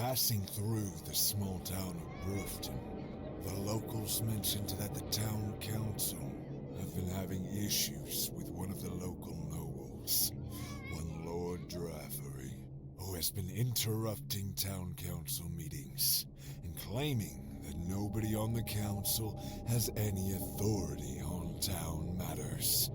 Passing through the small town of Brunting, the locals mentioned that the town council have been having issues with one of the local nobles, one Lord Draffery, who has been interrupting town council meetings and claiming that nobody on the council has any authority on town matters.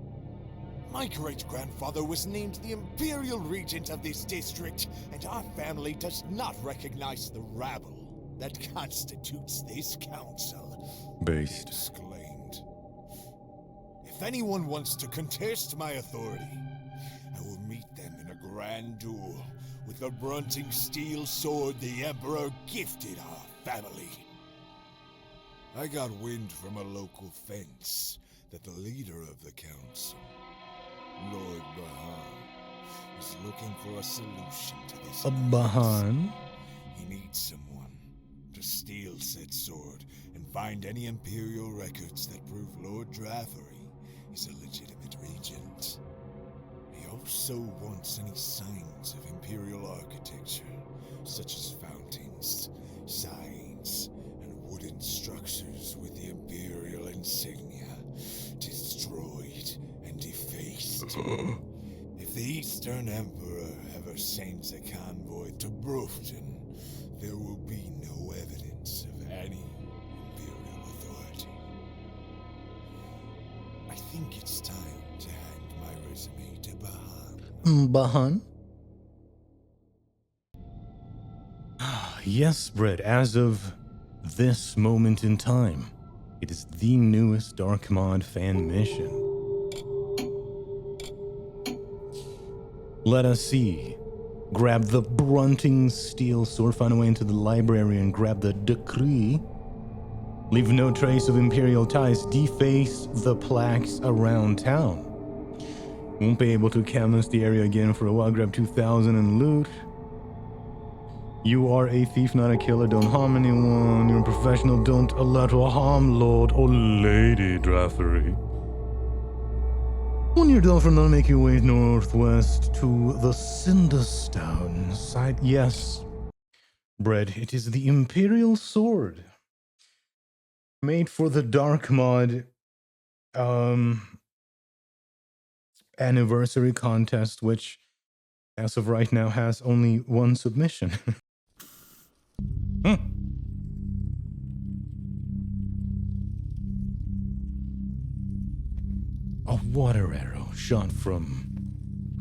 My great-grandfather was named the Imperial Regent of this district, and our family does not recognize the rabble that constitutes this council. Based. Exclaimed. If anyone wants to contest my authority, I will meet them in a grand duel with the Brunting steel sword the Emperor gifted our family. I got wind from a local fence that the leader of the council, Lord Bahan, is looking for a solution to this. A Bahan? He needs someone to steal said sword and find any Imperial records that prove Lord Draffery is a legitimate regent. He also wants any signs of Imperial architecture, such as fountains, signs, and wooden structures with the Imperial insignia, destroyed and defaced. If the Eastern Emperor ever sends a convoy to Brunting, there will be no evidence of any Imperial authority. I think it's time to hand my resume to Bahan. Bahan? Yes, Brett, as of this moment in time, it is the newest Dark Mod fan mission. Let us see. Grab the Brunting steel sword, find a way into the library and grab the decree. Leave no trace of Imperial ties, deface the plaques around town. Won't be able to canvas the area again for a while, grab 2,000 and loot. You are a thief, not a killer, don't harm anyone. You're a professional, don't allow to harm Lord or Lady Draffery. When you're done from there, make your way northwest to the Cinderstone site. Yes, Bread, it is the Imperial sword. Made for the Dark Mod anniversary contest, which as of right now has only one submission. A water arrow shot from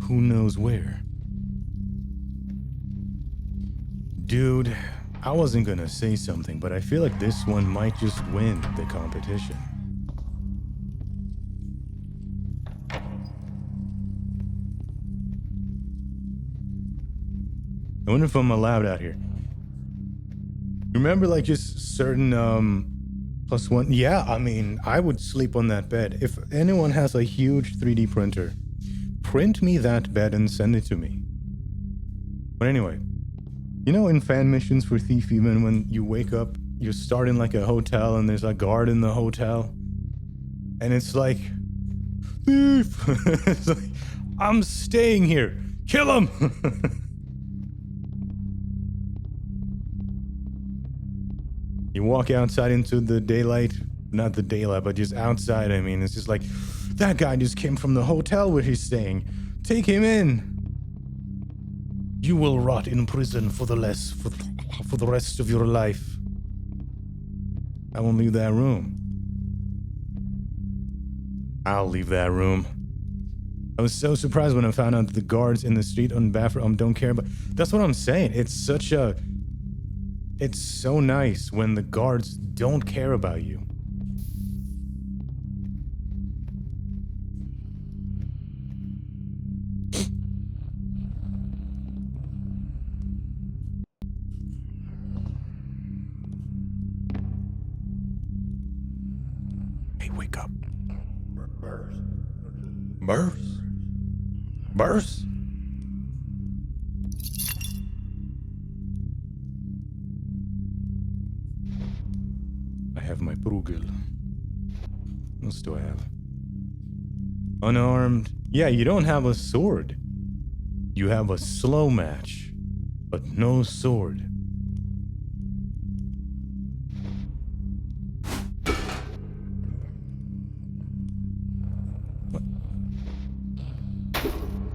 who knows where. Dude, I wasn't gonna say something, but I feel like this one might just win the competition. I wonder if I'm allowed out here. Remember, like, just certain +1? Yeah, I mean, I would sleep on that bed. If anyone has a huge 3D printer, print me that bed and send it to me. But anyway, you know, in fan missions for Thief, even when you wake up, you start in like a hotel and there's a guard in the hotel, and it's like, thief! It's like, I'm staying here. Kill him! You walk outside into the daylight, not the daylight, but just outside. I mean, it's just like, that guy just came from the hotel where he's staying. Take him in. You will rot in prison for the rest of your life. I won't leave that room. I'll leave that room. I was so surprised when I found out that the guards in the street on Baffert don't care, but that's what I'm saying. It's so nice when the guards don't care about you. Hey, wake up. Burst? Burst? I have my Brugel. What else do I have? Unarmed. Yeah, you don't have a sword. You have a slow match, but no sword.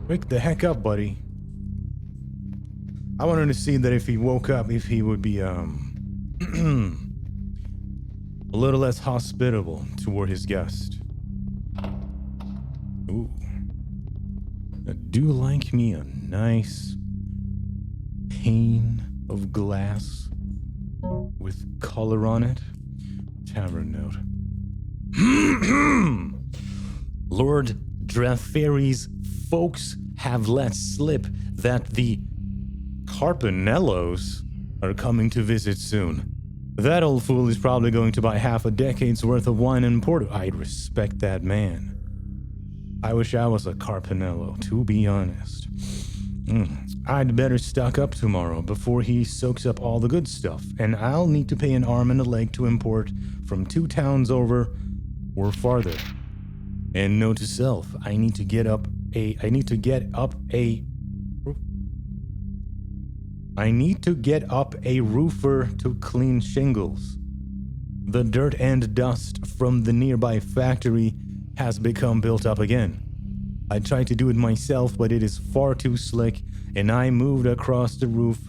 Wake the heck up, buddy. I wanted to see that if he woke up, if he would be, a little less hospitable toward his guest. Ooh. I do like me a nice pane of glass with color on it. Tavern note. Lord Draferi's folks have let slip that the Carpinellos are coming to visit soon. That old fool is probably going to buy half a decade's worth of wine and porter. I'd respect that man. I wish I was a Carpinello, to be honest. I'd better stock up tomorrow before he soaks up all the good stuff, and I'll need to pay an arm and a leg to import from 2 towns over or farther. And note to self, I need to get up a roofer to clean shingles. The dirt and dust from the nearby factory has become built up again. I tried to do it myself, but it is far too slick, and I moved across the roof.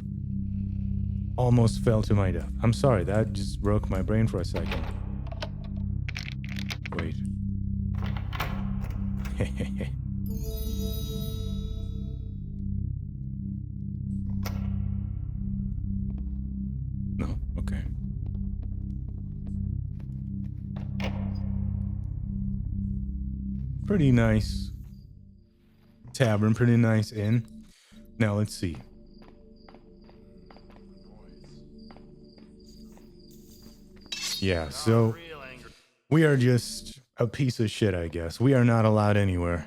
Almost fell to my death. I'm sorry, that just broke my brain for a second. Wait. No? Okay. Pretty nice tavern, pretty nice inn. Now let's see. Yeah, so we are just a piece of shit, I guess. We are not allowed anywhere.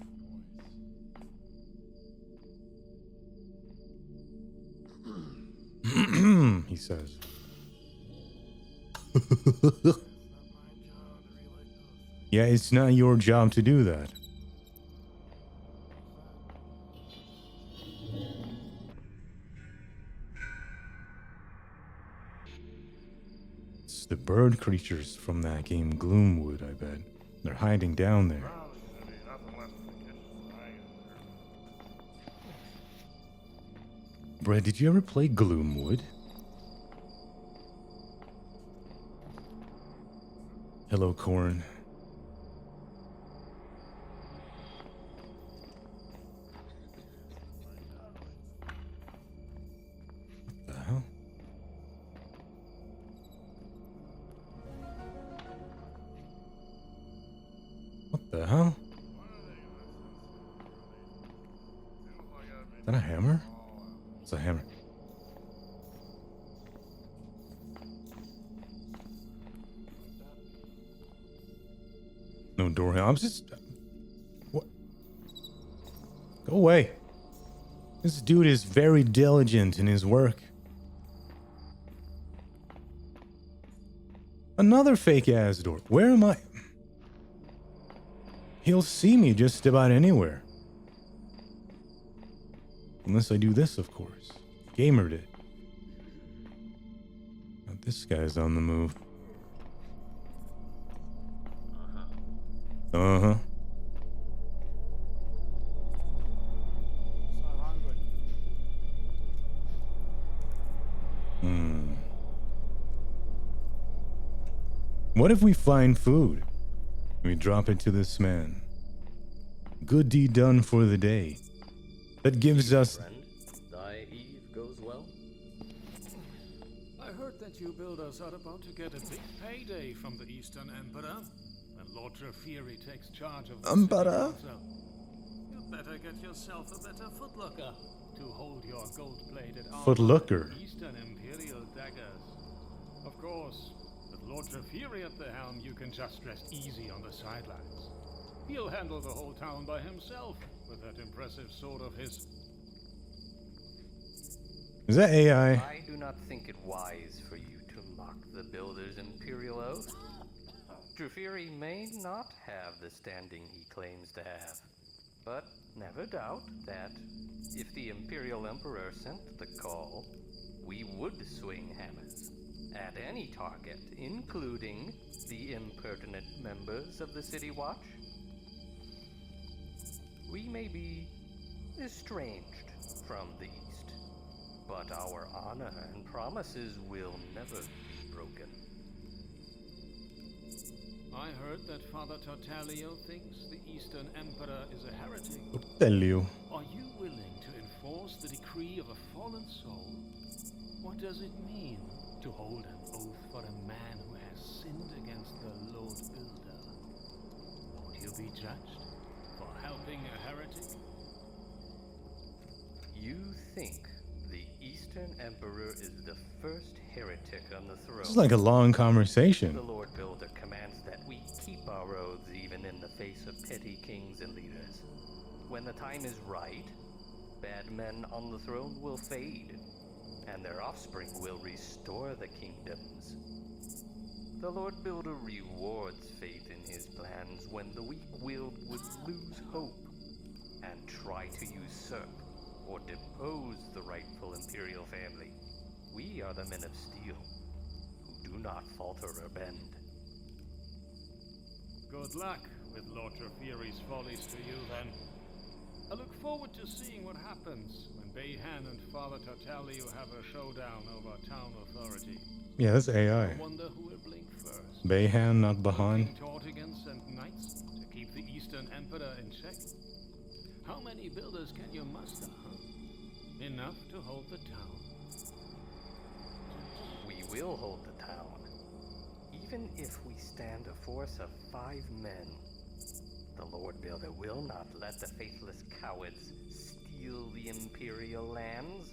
He says. Yeah, it's not your job to do that. It's the bird creatures from that game Gloomwood, I bet. They're hiding down there. Brett, did you ever play Gloomwood? Hello, Corn. What the hell? What the hell? Is that a hammer? It's a hammer. No door. I'm just... What? Go away. This dude is very diligent in his work. Another fake-ass door. Where am I? He'll see me just about anywhere. Unless I do this, of course. Gamered it. Now this guy's on the move. Uh-huh. What if we find food? We drop it to this man. Good deed done for the day. That gives us... Friend, thy eve goes well? I heard that you builders are about to get a big payday from the Eastern Emperor. And Lord Draferi takes charge of the Emperor? city council. You'd better get yourself a better footlooker to hold your gold-plated armor Footlooker? and Eastern Imperial daggers. Of course, with Lord Draferi at the helm, you can just rest easy on the sidelines. He'll handle the whole town by himself with that impressive sword of his. Is that AI? I do not think it wise for you to mock the builder's Imperial oath. Draferi may not have the standing he claims to have, but never doubt that if the Imperial Emperor sent the call, we would swing hammers at any target, including the impertinent members of the City Watch. We may be estranged from the East. But our honor and promises will never be broken. I heard that Father Tartalio thinks the Eastern Emperor is a heretic. Tell you. Are you willing to enforce the decree of a fallen soul? What does it mean to hold an oath for a man who has sinned against the Lord Builder? Won't you be judged for helping a heretic? You think the Eastern Emperor is the first heretic on the throne? This is like a long conversation. The Lord Builder commands that we keep our oaths even in the face of petty kings and leaders. When the time is right, bad men on the throne will fade, and their offspring will restore the kingdoms. The Lord Builder rewards faith in his plans when the weak-willed would lose hope and try to usurp or depose the rightful Imperial family. We are the men of steel, who do not falter or bend. Good luck with Lord Trafiri's follies to you, then. I look forward to seeing what happens when Bayhan and Father Tartalio have a showdown over town authority. Yeah, that's AI. I wonder who will blink first. Bayhan, not Bahan. King Tortigans and knights to keep the Eastern Emperor in check. How many builders can you muster, huh? Enough to hold the town. We will hold the town, even if we stand a force of 5 men. The Lord Builder will not let the faithless cowards steal the Imperial lands.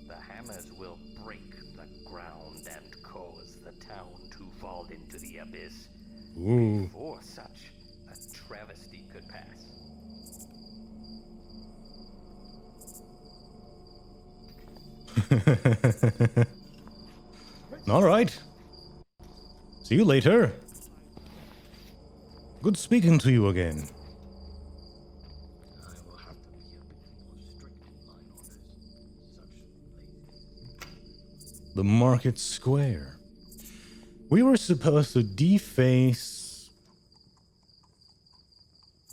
The hammers will break the ground and cause the town to fall into the abyss before such a travesty could pass. All right. See you later. Good speaking to you again. I will have to be a bit more strict in my orders. Such The market square. We were supposed to deface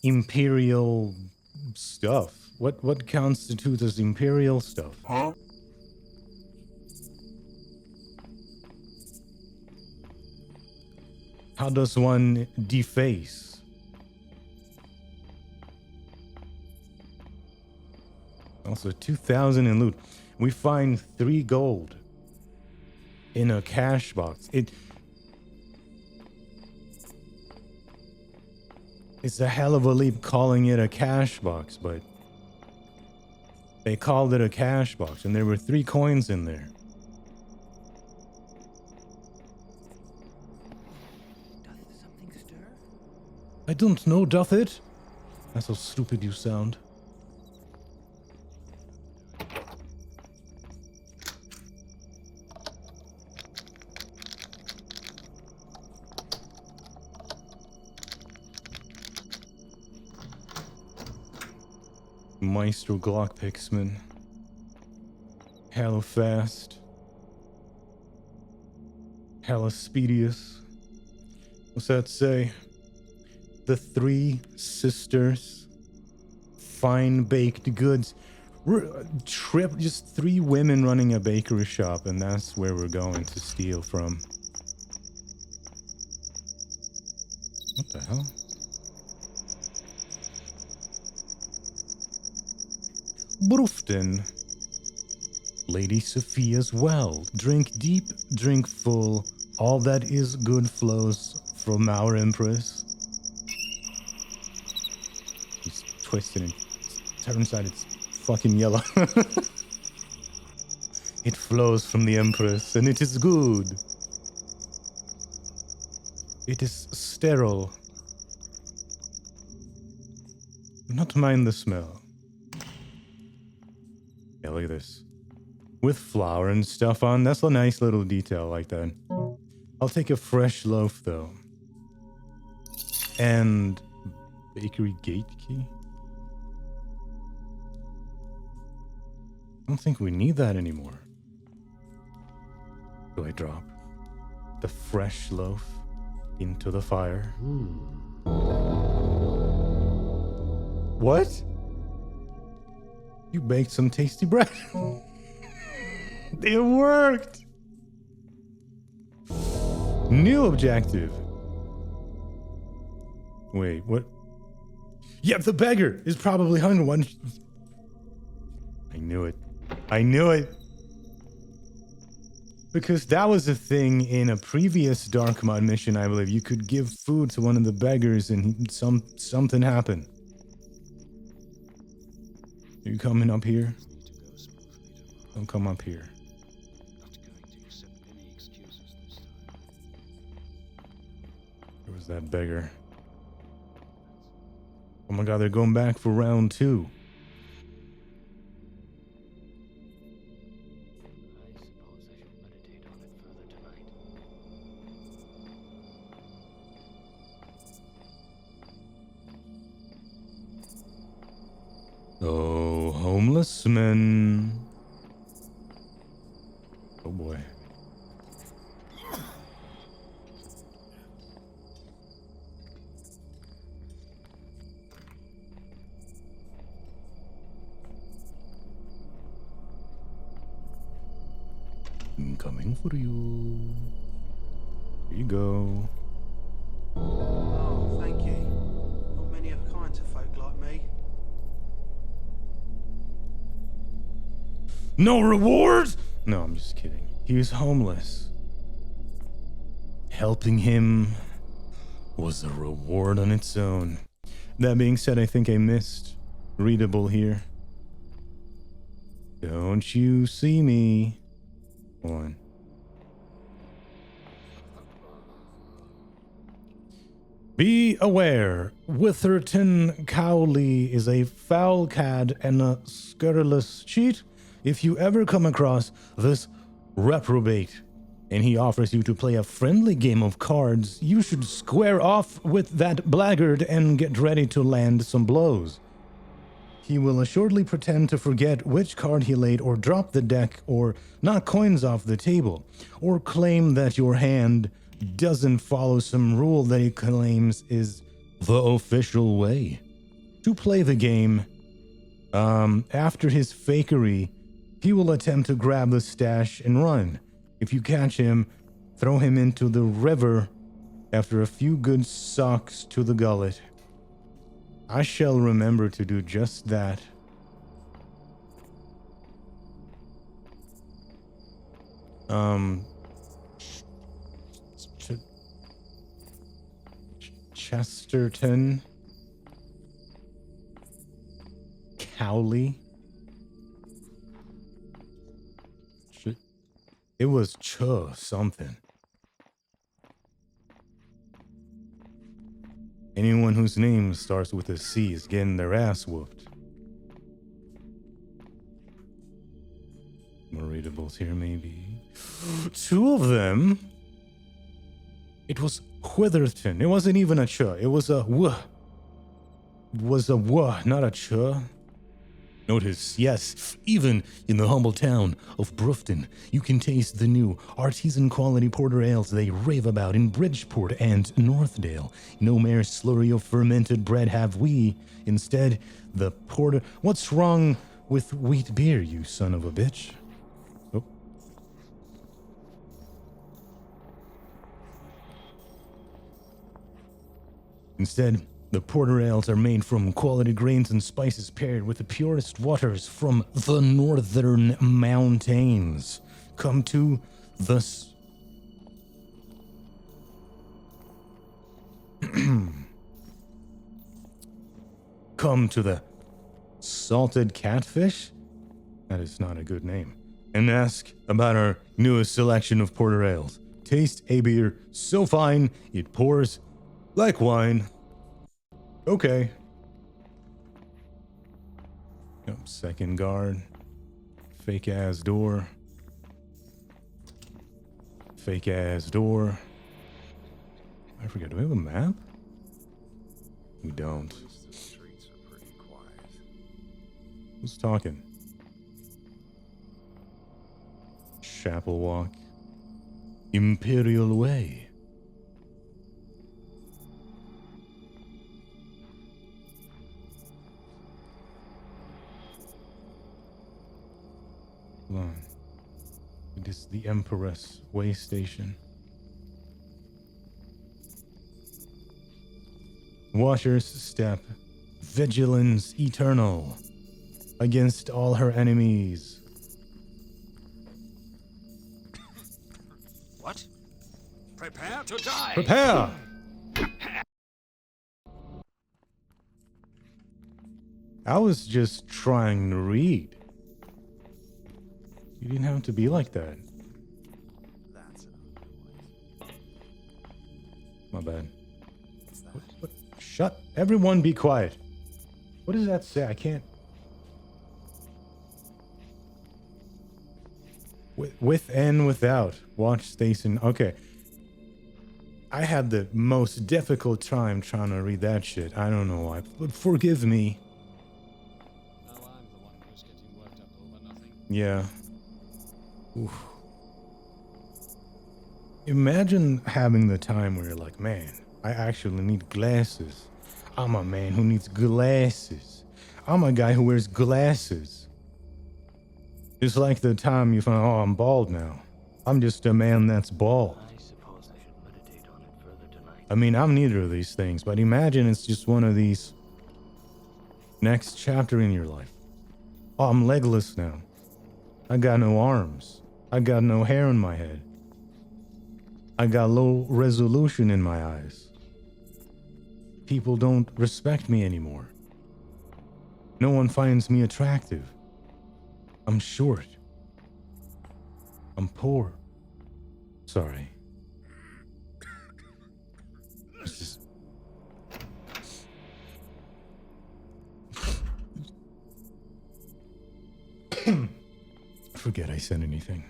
Imperial stuff. What constitutes as Imperial stuff? Huh? How does one deface? Also 2,000 in loot. We find 3 gold in a cash box. It's a hell of a leap calling it a cash box, but they called it a cash box and there were 3 coins in there. doth something stir? I don't know, doth it? That's how stupid you sound. Maestro Glockpixman. Hella fast. Hella speedious. What's that say? The 3 sisters. Fine baked goods. Just 3 women running a bakery shop, and that's where we're going to steal from. What the hell? Brufton. Lady Sophia's well. Drink deep, drink full. All that is good flows from our Empress. He's twisted and turns out it's fucking yellow. It flows from the Empress and it is good. It is sterile. Not mind the smell. Yeah, look at this. With flour and stuff on. That's a nice little detail like that. I'll take a fresh loaf though. And bakery gate key. I don't think we need that anymore. Do I drop the fresh loaf into the fire? What? You baked some tasty bread. It worked. New objective. Wait, what? Yep, the beggar is probably hungry. I knew it. I knew it. Because that was a thing in a previous Dark Mod mission, I believe. You could give food to one of the beggars and something happened. Are you coming up here? Don't come up here. There was that beggar. Oh my god, they're going back for round 2. I suppose I should meditate on it further tonight. Oh, homeless men. Oh boy. I'm coming for you. Here you go. Oh, thank you. Not many are kind to folk like me. No rewards? No, I'm just kidding. He was homeless. Helping him was a reward on its own. That being said, I think I missed readable here. Don't you see me? Hold on. Be aware, Witherton Cowley is a foul cad and a scurrilous cheat. If you ever come across this reprobate and he offers you to play a friendly game of cards, you should square off with that blackguard and get ready to land some blows. He will assuredly pretend to forget which card he laid or drop the deck or knock coins off the table or claim that your hand doesn't follow some rule that he claims is the official way. To play the game, after his fakery, he will attempt to grab the stash and run. If you catch him, throw him into the river after a few good socks to the gullet. I shall remember to do just that. Chesterton Cowley. It was something. Anyone whose name starts with a C is getting their ass whooped. More readables here, maybe. 2 of them. It was Witherton. It wasn't even a ch. It was a w. It was a w, not a ch. Notice, yes, even in the humble town of Brufton, you can taste the new artisan quality porter ales they rave about in Bridgeport and Northdale. No mere slurry of fermented bread have we. Instead, the porter... What's wrong with wheat beer, you son of a bitch? Oh. Instead, the porter ales are made from quality grains and spices paired with the purest waters from the northern mountains. Come to the... Come to the Salted Catfish? That is not a good name. And ask about our newest selection of porter ales. Taste a beer so fine, it pours like wine. Okay. Yep, second guard. Fake ass door. Fake ass door. I forget, do we have a map? We don't. The streets are pretty quiet. Who's talking? Chapel Walk. Imperial Way. Hold on. It is the Empress Way Station. Watcher's Step. Vigilance eternal. Against all her enemies. What? Prepare to die! Prepare! I was just trying to read. You didn't have to be like that. That's an ugly noise. My bad. What's that? What? Shut. Everyone be quiet. What does that say? I can't. With and without. Watch station. Okay. I had the most difficult time trying to read that shit. I don't know why. But forgive me. Now I'm the one who's getting worked up over nothing. Yeah. Oof. Imagine having the time where you're like, man, I actually need glasses. I'm a man who needs glasses. I'm a guy who wears glasses. It's like the time you find, oh, I'm bald now. I'm just a man that's bald. I suppose I should meditate on it further tonight. I mean, I'm neither of these things, but imagine it's just one of these next chapter in your life. Oh, I'm legless now. I got no arms. I got no hair in my head. I got low resolution in my eyes. People don't respect me anymore. No one finds me attractive. I'm short. I'm poor. Sorry. It's just... Forget I said anything.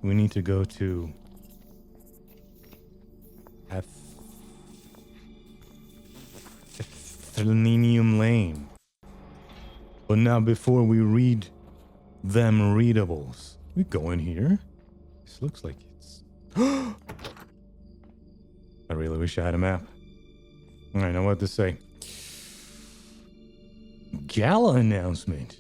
We need to go to Athenium Lane. But now before we read them readables, we go in here. This looks like it's... I really wish I had a map. I know what to say. Gala announcement.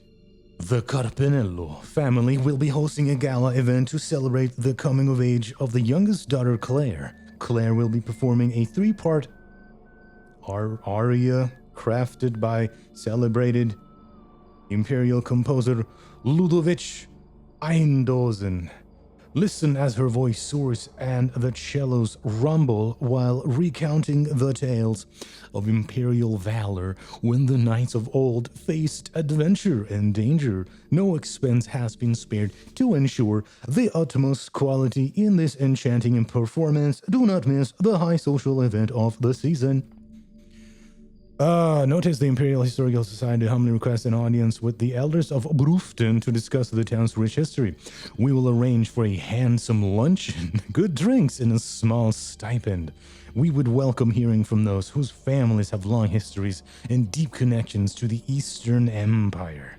The Carpinello family will be hosting a gala event to celebrate the coming of age of the youngest daughter, Claire. Claire will be performing a three-part aria crafted by celebrated Imperial composer Ludovic Eindhoven. Listen as her voice soars and the cellos rumble while recounting the tales of Imperial valor when the knights of old faced adventure and danger. No expense has been spared to ensure the utmost quality in this enchanting performance. Do not miss the high social event of the season. Notice the Imperial Historical Society humbly requests an audience with the elders of Brunting to discuss the town's rich history. We will arrange for a handsome luncheon, good drinks, and a small stipend. We would welcome hearing from those whose families have long histories and deep connections to the Eastern Empire.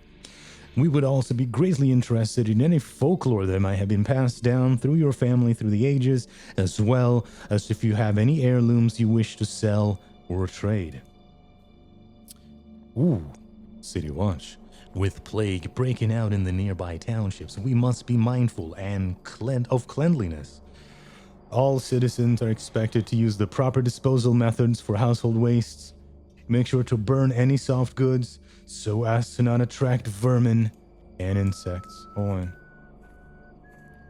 We would also be greatly interested in any folklore that might have been passed down through your family through the ages, as well as if you have any heirlooms you wish to sell or trade. Ooh, City Watch. With plague breaking out in the nearby townships, we must be mindful and of cleanliness. All citizens are expected to use the proper disposal methods for household wastes. Make sure to burn any soft goods so as to not attract vermin and insects. Hold on.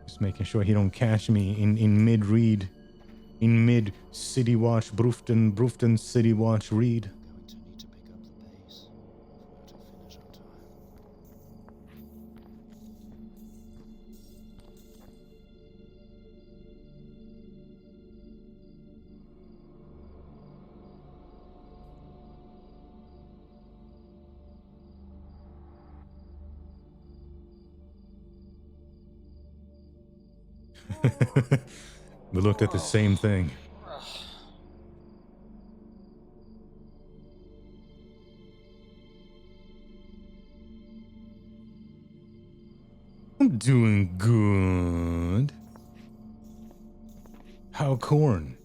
Just making sure he don't catch me in mid-read. In mid-City Watch, Brufton City Watch read. Going to need to pick up the pace if we're to finish on time. We looked at the same thing. I'm doing good. How corn?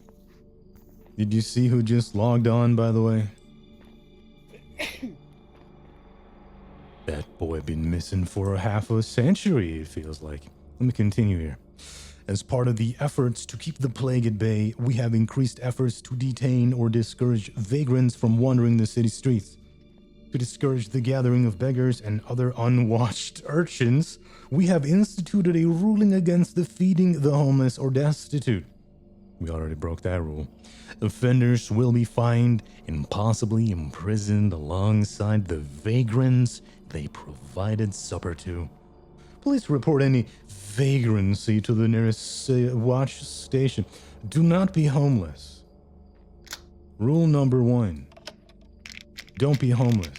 Did you see who just logged on, by the way? That boy been missing for half a century, it feels like. Let me continue here. As part of the efforts to keep the plague at bay, we have increased efforts to detain or discourage vagrants from wandering the city streets. To discourage the gathering of beggars and other unwashed urchins, we have instituted a ruling against the feeding the homeless or destitute. We already broke that rule. Offenders will be fined and possibly imprisoned alongside the vagrants they provided supper to. Please report any vagrancy to the nearest watch station. Do not be homeless. Rule number 1. Don't be homeless.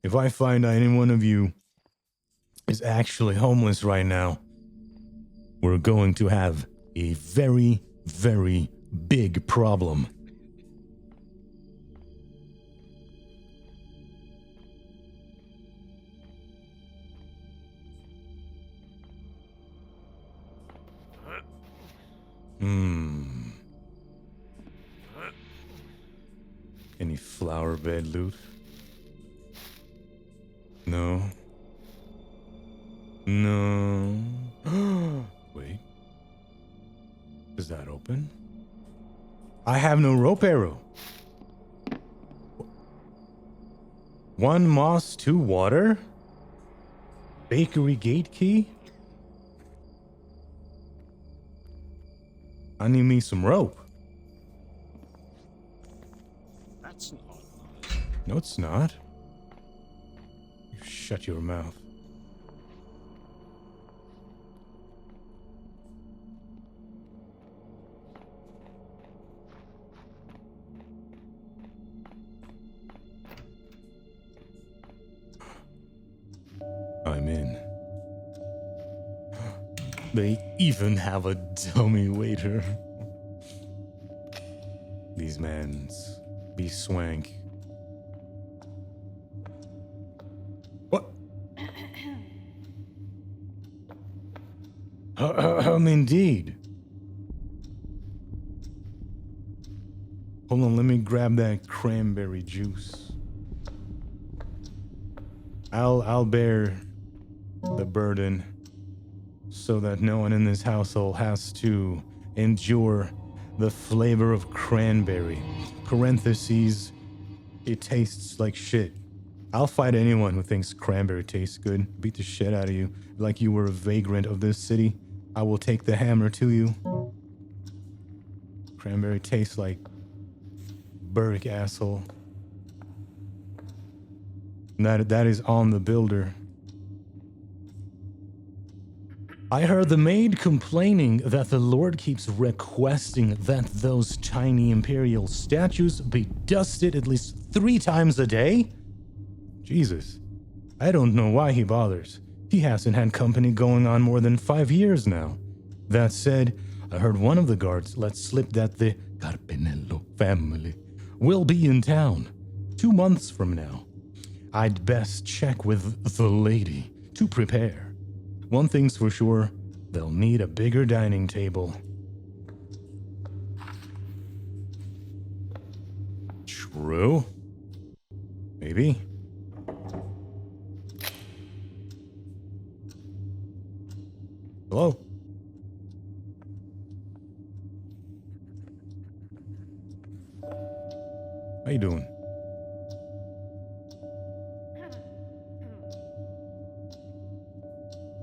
If I find any one of you is actually homeless right now, we're going to have a very, very big problem. Any flower bed loot? No. No. Wait. Is that open? I have no rope arrow. 1 moss, 2 water? Bakery gate key? I need me some rope. That's not nice. No, it's not. You shut your mouth. I'm in. They even have a dummy waiter. These mans be swank. What? Indeed. Hold on, let me grab that cranberry juice. I'll bear the burden so that no one in this household has to endure the flavor of cranberry. Parentheses, it tastes like shit. I'll fight anyone who thinks cranberry tastes good. Beat the shit out of you like you were a vagrant of this city. I will take the hammer to you. Cranberry tastes like Burke, asshole. That is on the builder. I heard the maid complaining that the Lord keeps requesting that those tiny Imperial statues be dusted at least 3 times a day? Jesus, I don't know why he bothers. He hasn't had company going on more than 5 years now. That said, I heard one of the guards let slip that the Carpinello family will be in town 2 months from now. I'd best check with the lady to prepare. One thing's for sure, they'll need a bigger dining table. True. Maybe. Hello? How you doing?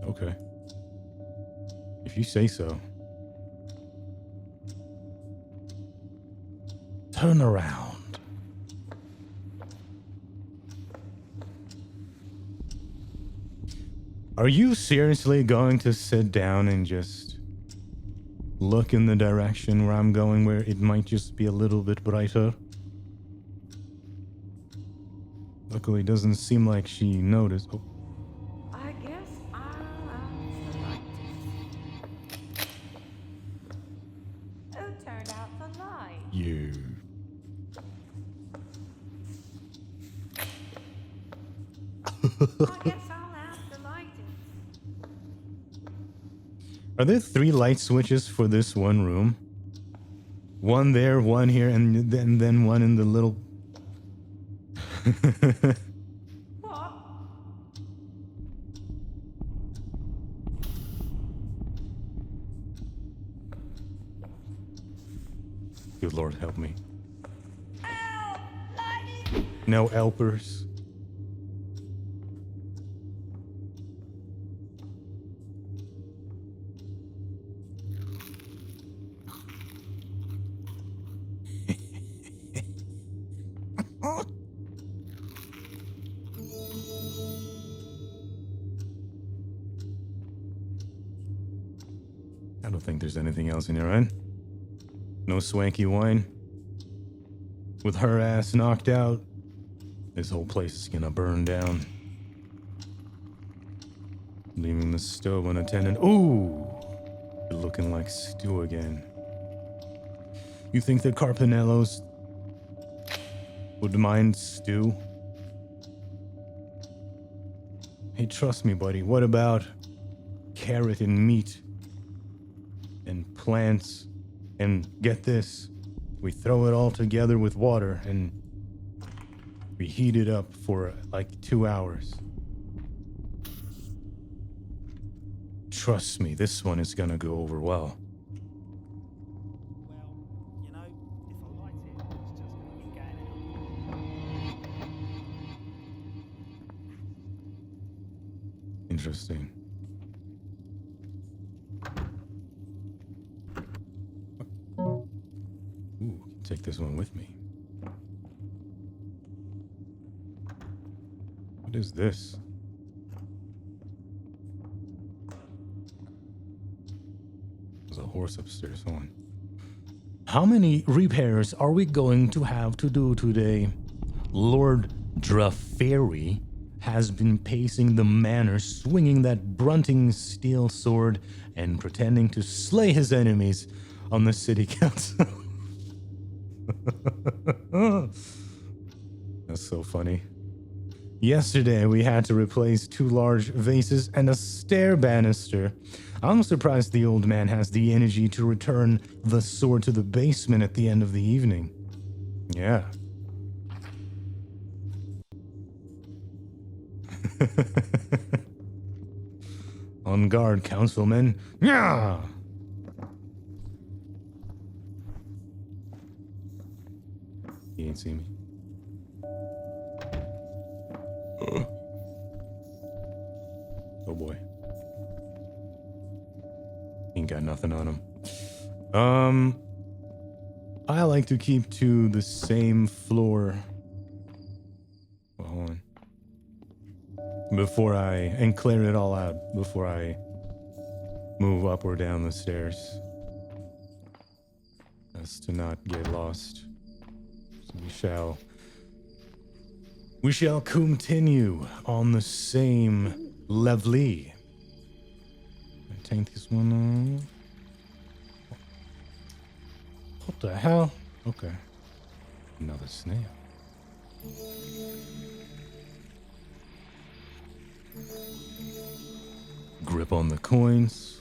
Okay. If you say so. Turn around. Are you seriously going to sit down and just look in the direction where I'm going, where it might just be a little bit brighter? Luckily, it doesn't seem like she noticed. Oh. I guess who turned out the light? You. I guess I'll have to light it. Are there 3 light switches for this one room? One there, one here, and then one in the little... What? Good Lord, help me. Ow! Lightning! No helpers. I don't think there's anything else in here, right? No swanky wine. With her ass knocked out, this whole place is gonna burn down. Leaving the stove unattended. Ooh! Looking like stew again. You think the Carpinellos would mind stew? Hey, trust me, buddy. What about carrot and meat? And plants? And get this. We throw it all together with water and we heat it up for like 2 hours. Trust me, this one is gonna go over well. Well, you know, if I light it, it's just gonna be going out. Interesting. Ooh, take this one with me. What is this? There's a horse upstairs. Hold on. How many repairs are we going to have to do today? Lord Draferi has been pacing the manor, swinging that Brunting steel sword and pretending to slay his enemies on the city council. That's so funny. Yesterday, we had to replace 2 large vases and a stair banister. I'm surprised the old man has the energy to return the sword to the basement at the end of the evening. Yeah. On guard, councilman. Yeah. He ain't see me. Oh boy. Ain't got nothing on him. I like to keep to the same floor. Well, hold on. And clear it all out before I move up or down the stairs. As to not get lost. So we shall continue on the same level. I take this one off. What the hell? Okay. Another snail. Grip on the coins.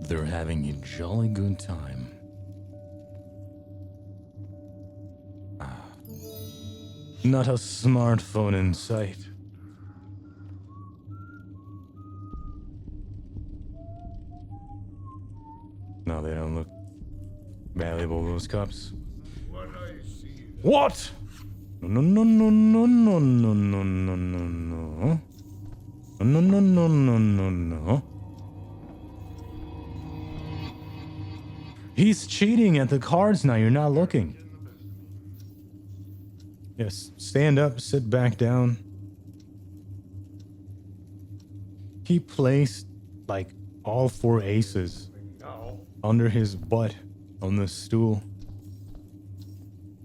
They're having a jolly good time. Not a smartphone in sight. No, they don't look valuable, those cups. What? No, no, no, no, no, no, no, no, no, no. No, no, no, no, no, no. He's cheating at the cards now. You're not looking. Yes, stand up, sit back down. He placed like all 4 aces under his butt on the stool.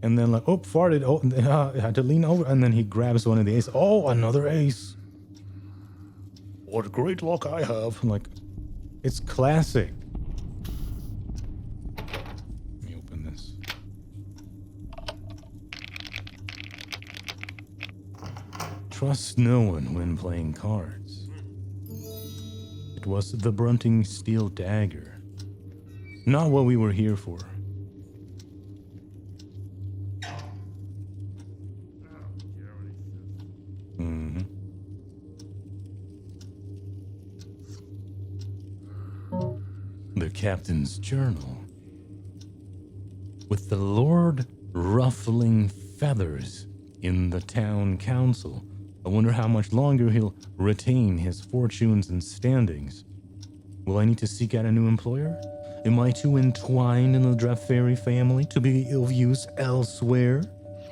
And then like, oh, farted. Oh, had to lean over. And then he grabs one of the aces. Oh, another ace. What great luck I have. I'm like, it's classic. Trust no one when playing cards. It was the Brunting steel dagger. Not what we were here for. Mm-hmm. The captain's journal. With the Lord ruffling feathers in the town council, I wonder how much longer he'll retain his fortunes and standings. Will I need to seek out a new employer? Am I too entwined in the Draferi family to be of use elsewhere?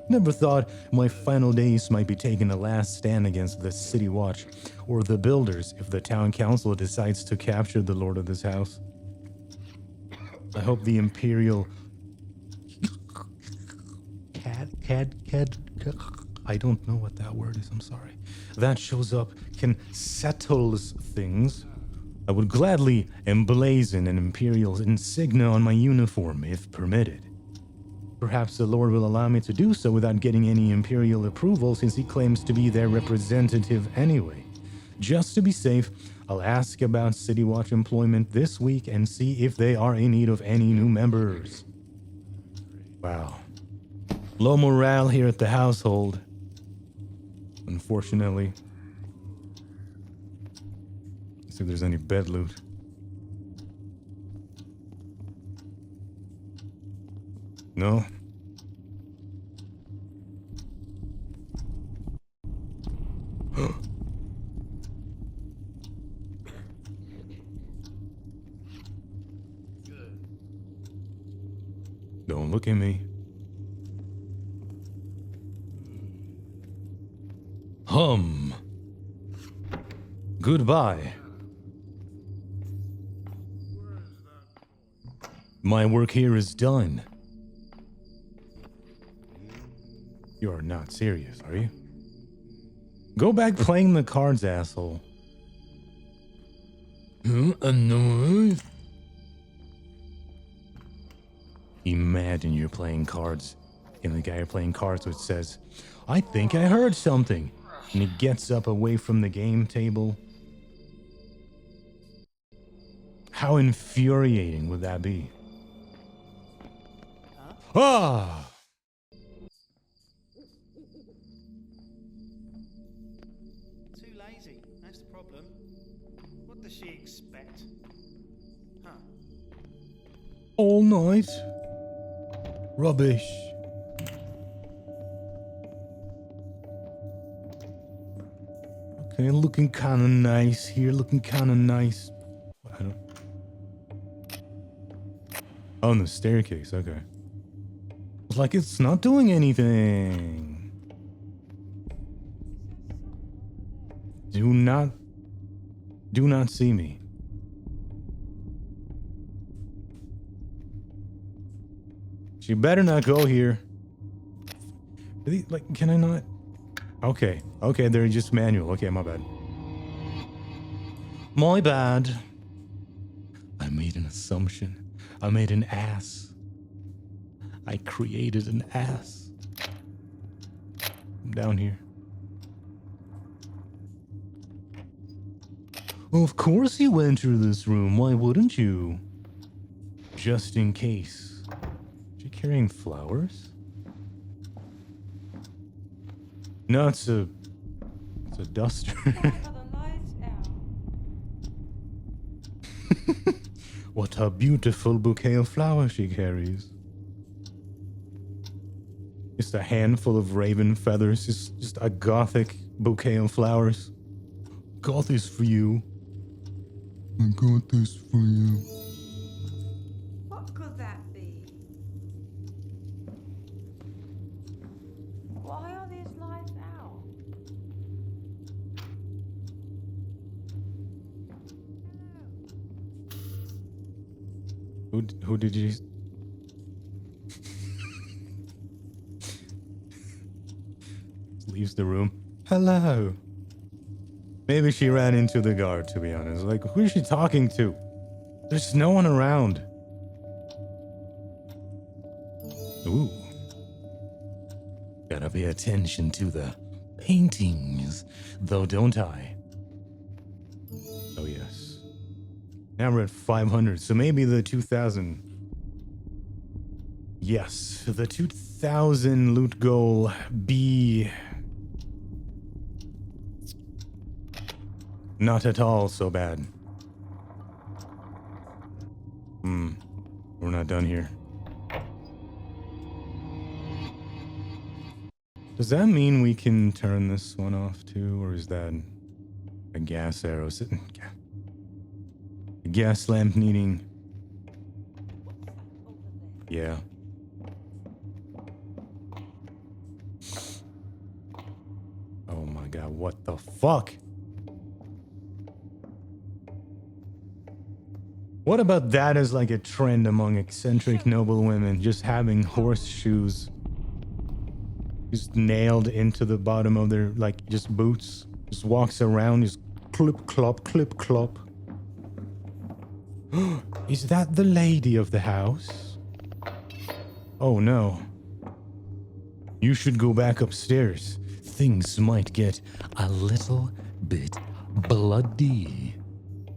Never thought my final days might be taking a last stand against the City Watch or the Builders if the town council decides to capture the lord of this house. I hope the Imperial I don't know what that word is, I'm sorry. That shows up can settle things. I would gladly emblazon an Imperial insignia on my uniform if permitted. Perhaps the Lord will allow me to do so without getting any Imperial approval since he claims to be their representative anyway. Just to be safe, I'll ask about City Watch employment this week and see if they are in need of any new members. Wow. Low morale here at the household. Unfortunately. Let's see if there's any bed loot. No. Don't look at me. Goodbye. My work here is done. You are not serious, are you? Go back playing the cards, asshole. Annoyed? Imagine you're playing cards, and the guy you're playing cards with says, I think I heard something. And he gets up away from the game table. How infuriating would that be? Ah! Too lazy, that's the problem. What does she expect? Huh? All night? Rubbish. Okay, looking kind of nice here, looking kind of nice. I don't... Oh, on the staircase, okay. It's like it's not doing anything. Do not see me. She better not go here. Really? Like, can I not? Okay, they're just manual. Okay, my bad. My bad. I made an assumption. I made an ass. I created an ass. I'm down here. Well, of course you enter this room. Why wouldn't you? Just in case. Is she carrying flowers? No, it's a duster. What a beautiful bouquet of flowers she carries. Just a handful of raven feathers, just a gothic bouquet of flowers. Got this for you. I got this for you. What could that be? Why are these lights out? Who did you... Leaves the room. Hello. Maybe she ran into the guard, to be honest. Like, who is she talking to? There's no one around. Ooh. Gotta pay attention to the paintings, though, don't I? Oh, yes. Now we're at 500, so maybe the 2,000. Yes, the 2,000 loot goal be not at all so bad. We're not done here. Does that mean we can turn this one off too, or is that a gas arrow sitting? A gas lamp needing. Yeah. Oh my god, what the fuck? What about that as like a trend among eccentric noble women, just having horseshoes just nailed into the bottom of their, like, just boots, just walks around, just clip clop, clip clop. Is that the lady of the house? Oh no. You should go back upstairs. Things might get a little bit bloody.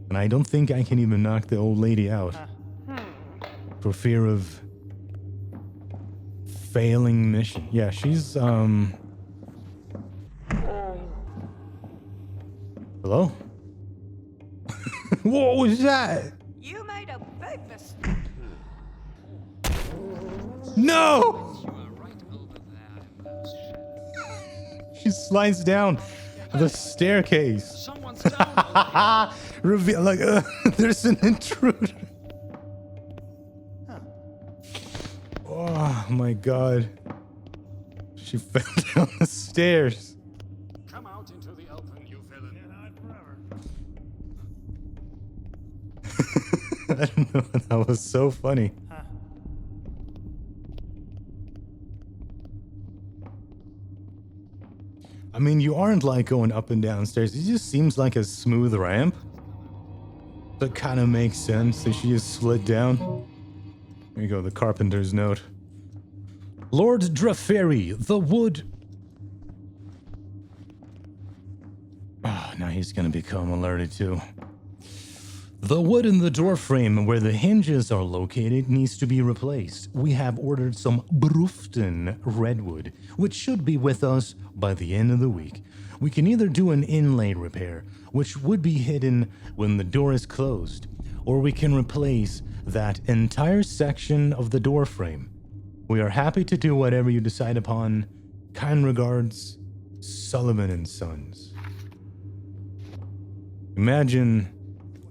And I don't think I can even knock the old lady out for fear of failing mission. Yeah, she's hello? What was that? You made a big mistake. No! She slides down the staircase. Someone's down. Reveal, like, there's an intruder. Oh my god. She fell down the stairs. Come out into the open, you villain. I don't know, that was so funny. I mean, you aren't like going up and down stairs. It just seems like a smooth ramp. That kind of makes sense that she just slid down. There you go, the carpenter's note. Lord Draferi, the wood. Ah, now he's gonna become alerted too. The wood in the door frame where the hinges are located needs to be replaced. We have ordered some Brunting redwood, which should be with us by the end of the week. We can either do an inlay repair, which would be hidden when the door is closed, or we can replace that entire section of the door frame. We are happy to do whatever you decide upon. Kind regards, Sullivan and Sons. Imagine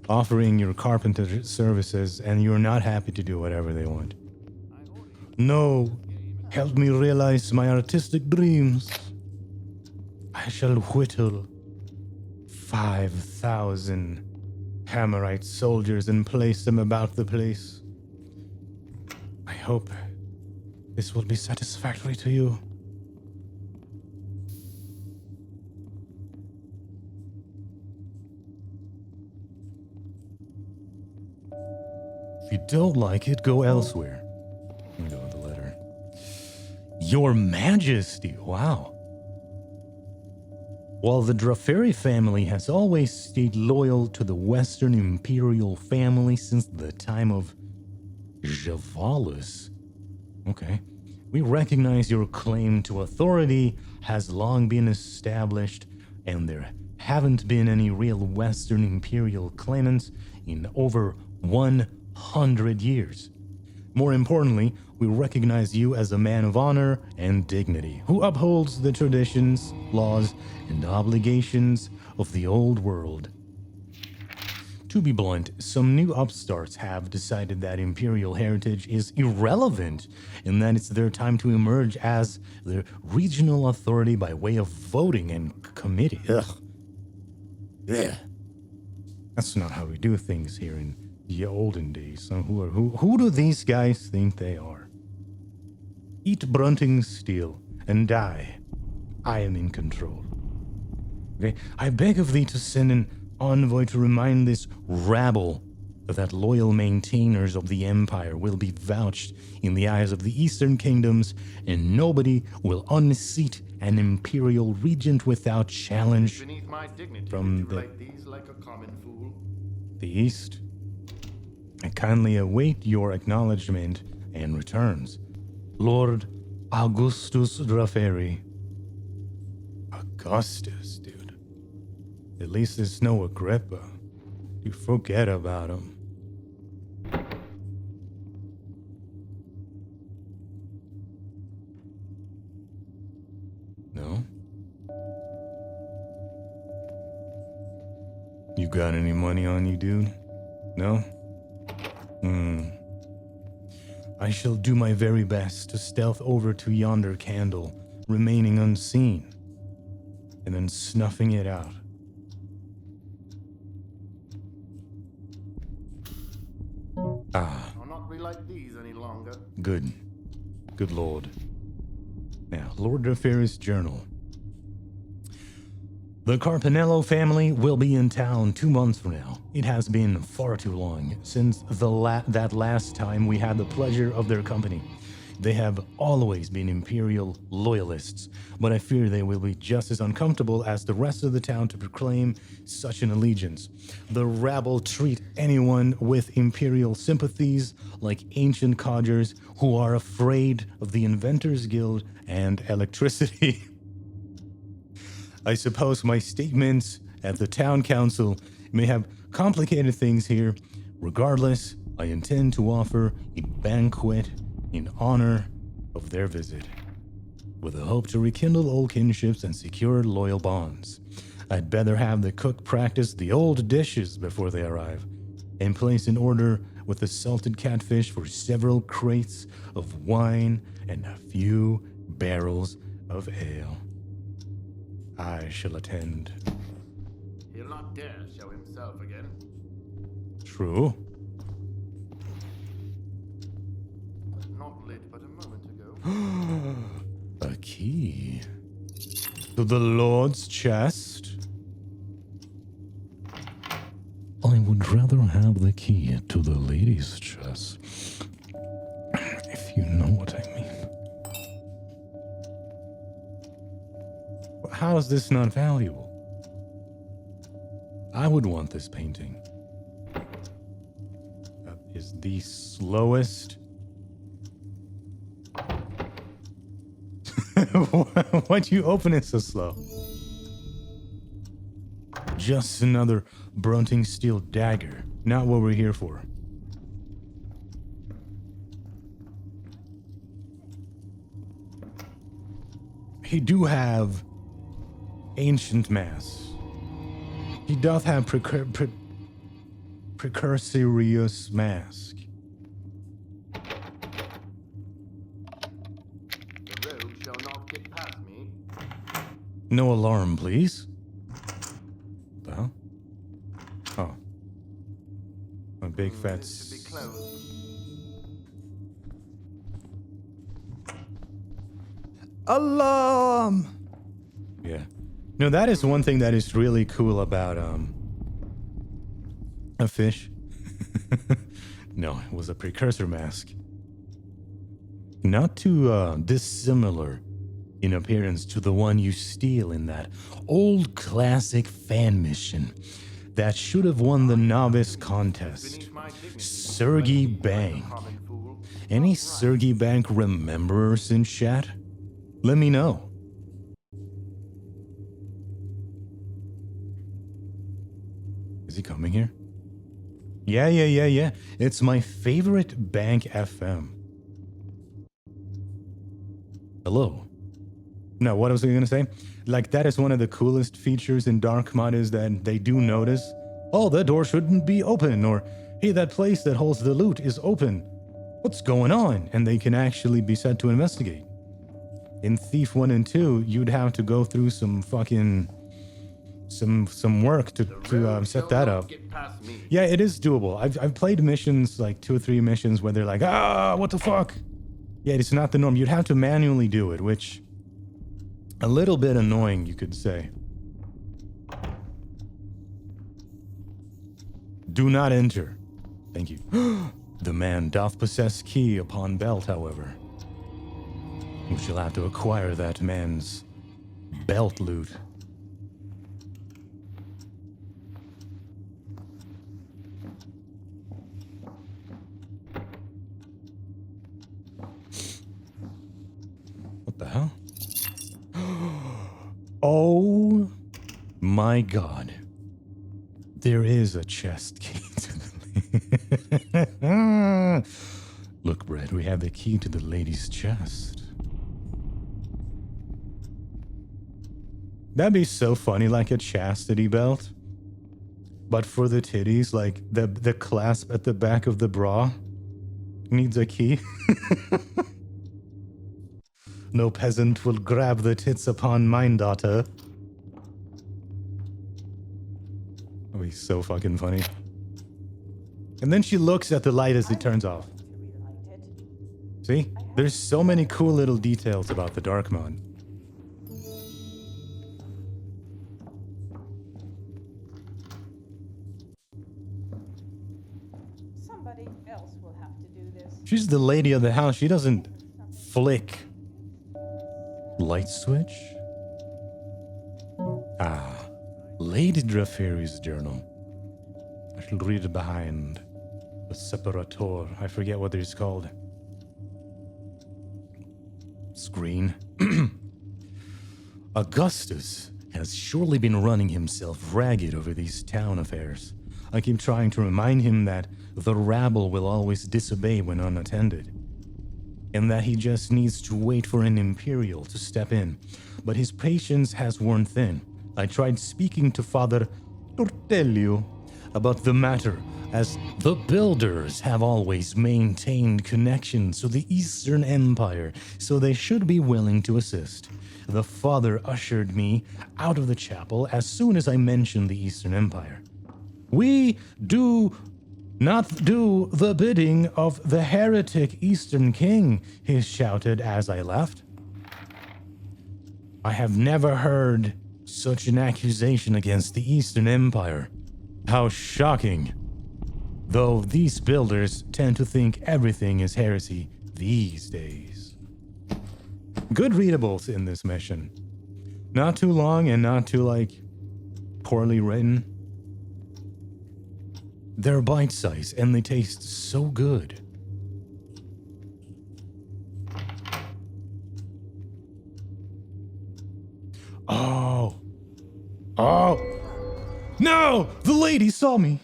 offering your carpenter services and you're not happy to do whatever they want. No, help me realize my artistic dreams. I shall whittle 5,000 Hammerite soldiers and place them about the place. I hope this will be satisfactory to you. If you don't like it, go elsewhere. Let me go with the letter. Your Majesty, wow. While the Draferi family has always stayed loyal to the Western Imperial family since the time of Javalus, okay, we recognize your claim to authority has long been established, and there haven't been any real Western Imperial claimants in over 100 years. More importantly, we recognize you as a man of honor and dignity who upholds the traditions, laws, and obligations of the old world. To be blunt, some new upstarts have decided that Imperial heritage is irrelevant and that it's their time to emerge as the regional authority by way of voting and committee. Ugh. Yeah. That's not how we do things here in the olden days. So who do these guys think they are? Eat Brunting steel and die. I am in control. Okay, I beg of thee to send an envoy to remind this rabble that loyal maintainers of the Empire will be vouched in the eyes of the Eastern Kingdoms, and nobody will unseat an Imperial regent without challenge Beneath my dignity from to relate these like a common fool. the East. I kindly await your acknowledgement and returns. Lord Augustus Draferi. Augustus, dude. At least there's no Agrippa. You forget about him. No? You got any money on you, dude? No? I shall do my very best to stealth over to yonder candle, remaining unseen, and then snuffing it out. I'll not relight these any longer. Good. Good lord. Now, Lord Draferi's journal. The Carpinello family will be in town 2 months from now. It has been far too long since that last time we had the pleasure of their company. They have always been Imperial loyalists, but I fear they will be just as uncomfortable as the rest of the town to proclaim such an allegiance. The rabble treat anyone with Imperial sympathies like ancient codgers who are afraid of the Inventors Guild and electricity. I suppose my statements at the town council may have complicated things here. Regardless, I intend to offer a banquet in honor of their visit, with a hope to rekindle old kinships and secure loyal bonds. I'd better have the cook practice the old dishes before they arrive, and place an order with the salted catfish for several crates of wine and a few barrels of ale. I shall attend. He'll not dare show himself again. True. Not lit but a moment ago. A key to the Lord's chest. I would rather have the key to the lady's chest, if you know what I mean. How is this not valuable? I would want this painting. That is the slowest. Why'd you open it so slow? Just another Brunting steel dagger. Not what we're here for. He do have ancient mass. He doth have precursorious mask. The rogue shall not get past me. No alarm, please. Well. Oh. A big fat. This should be closed. Alarm! Yeah. No, that is one thing that is really cool about a fish. No, it was a precursor mask. Not too dissimilar in appearance to the one you steal in that old classic fan mission that should have won the novice contest. Sergey Bank. Any Sergey Bank rememberers in chat? Let me know. Is he coming here? Yeah. It's my favorite bank FM. Hello. No, what was I going to say? Like, that is one of the coolest features in Dark Mod is that they do notice, oh, that door shouldn't be open, or, hey, that place that holds the loot is open. What's going on? And they can actually be set to investigate. In Thief 1 and 2, you'd have to go through some fucking... some work to set that up. Yeah, it is doable. I've played missions, like 2 or 3 missions where they're like, what the fuck? Yeah, it's not the norm. You'd have to manually do it, which a little bit annoying, you could say. Do not enter. Thank you. The man doth possess key upon belt, however. We shall have to acquire that man's belt loot. What the hell? Oh my god. There is a chest key to the... Look, Brett, we have the key to the lady's chest. That'd be so funny, like a chastity belt. But for the titties, like the clasp at the back of the bra needs a key. No peasant will grab the tits upon mine, daughter. That'd be so fucking funny. And then she looks at the light as it turns off. See? There's so many cool little details about the Dark Mod. Somebody else will have to do this. She's the lady of the house. She doesn't flick. Light switch? Ah. Lady Draferi's journal. I shall read it behind the separator. I forget what it's called. Screen. Augustus has surely been running himself ragged over these town affairs. I keep trying to remind him that the rabble will always disobey when unattended, and that he just needs to wait for an Imperial to step in. But his patience has worn thin. I tried speaking to Father Tortelio about the matter, as the builders have always maintained connections to the Eastern Empire, so they should be willing to assist. The father ushered me out of the chapel as soon as I mentioned the Eastern Empire. We do not do the bidding of the heretic Eastern King, he shouted as I left. I have never heard such an accusation against the Eastern Empire. How shocking. Though these builders tend to think everything is heresy these days. Good readables in this mission. Not too long and not too, like, poorly written. They're bite-sized and they taste so good. Oh. Oh. No! The lady saw me!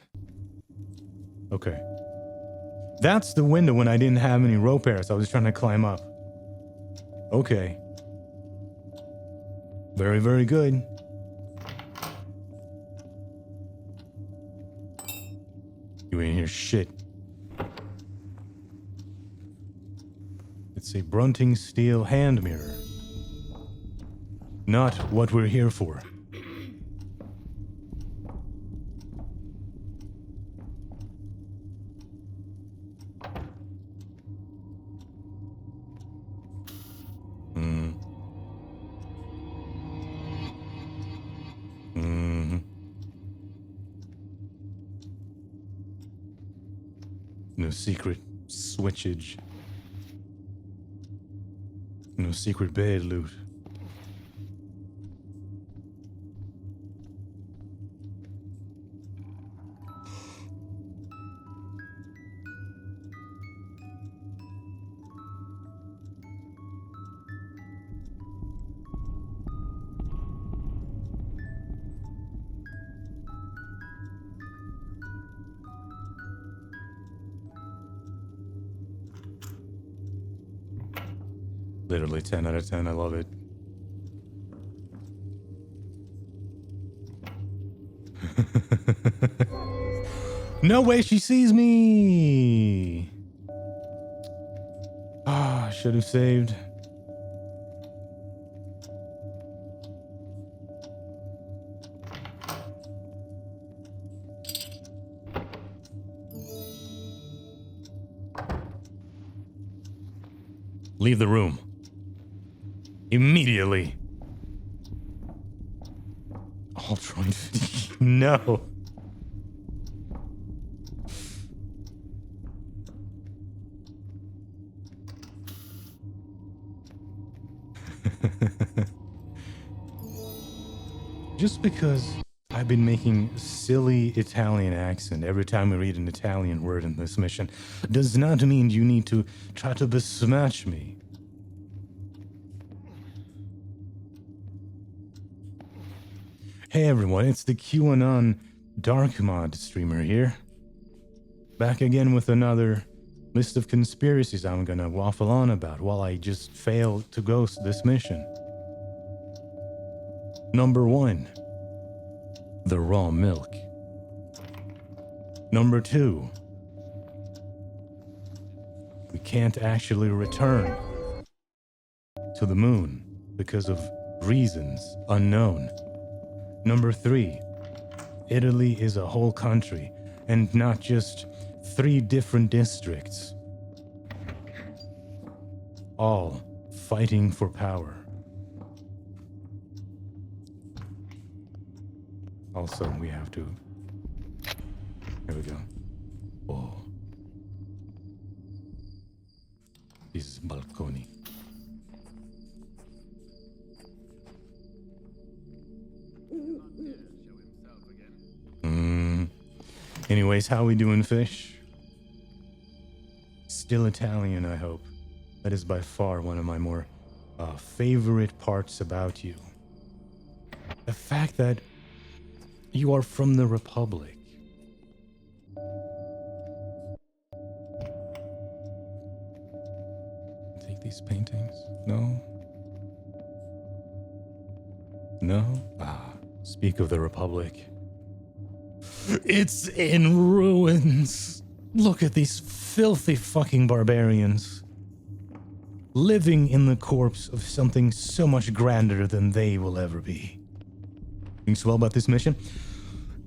Okay. That's the window when I didn't have any rope airs. I was trying to climb up. Okay. Very, very good. You ain't hear shit. It's a Brunting steel hand mirror. Not what we're here for. No secret switchage. No secret bed loot. Literally 10 out of 10. I love it. No way she sees me. Ah, should have saved. Leave the room. Immediately. Alt-Droid. No. Just because I've been making silly Italian accent every time we read an Italian word in this mission does not mean you need to try to besmirch me. Hey everyone, it's the QAnon Dark Mod streamer here. Back again with another list of conspiracies I'm gonna waffle on about while I just fail to ghost this mission. Number 1. The raw milk. Number 2. We can't actually return to the moon because of reasons unknown. Number 3. Italy is a whole country and not just 3 different districts, all fighting for power. Also, we have to... Here we go. Oh. This is balcony. Anyways, how we doing, fish? Still Italian, I hope. That is by far one of my more favorite parts about you. The fact that you are from the Republic. Take these paintings? No? No? Ah, speak of the Republic. It's in ruins. Look at these filthy fucking barbarians. Living in the corpse of something so much grander than they will ever be. Think so well about this mission?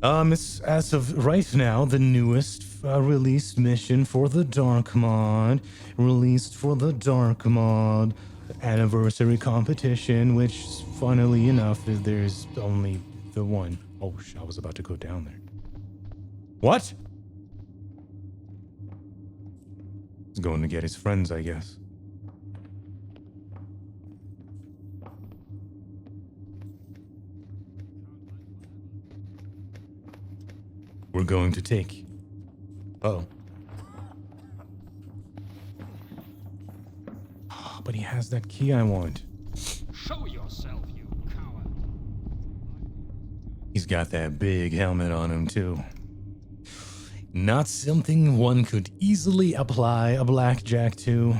It's, as of right now, the newest released mission for the Dark Mod. Released for the Dark Mod anniversary competition, which, funnily enough, there's only the one. Oh, I was about to go down there. What? He's going to get his friends, I guess. We're going to take... Oh. But he has that key I want. Show yourself, you coward. He's got that big helmet on him, too. Not something one could easily apply a blackjack to.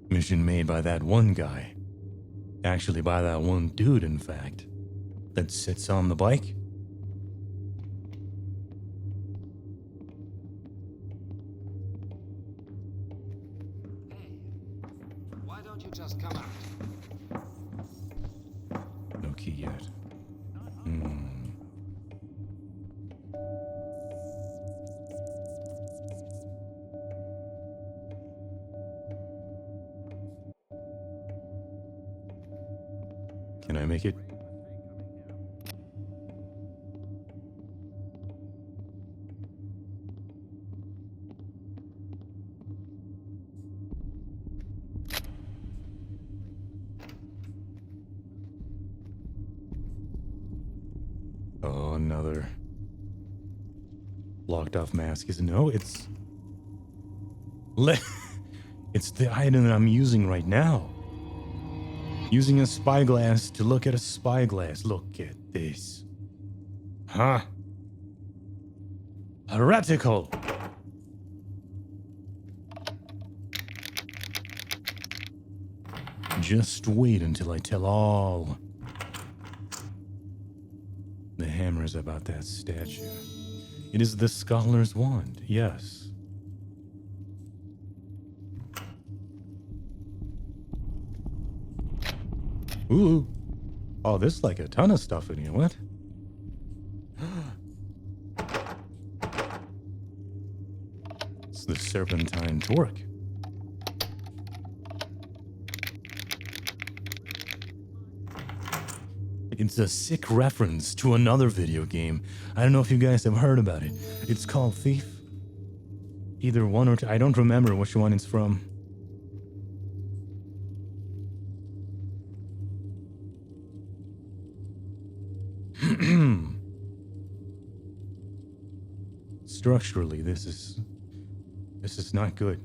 Mission made by that one guy. Actually, by that one dude, in fact, that sits on the bike. Why don't you just come out? No key yet. Can I make it? Oh, another blocked off mask. No, it's it's the item that I'm using right now. Using a spyglass to look at a spyglass. Look at this. Huh? Heretical. Just wait until I tell all the hammers about that statue. It is the scholar's wand, yes. Ooh. Oh, there's like a ton of stuff in here. What? It's the serpentine torque. It's a sick reference to another video game. I don't know if you guys have heard about it. It's called Thief. Either one or two. I don't remember which one it's from. Structurally, this is not good.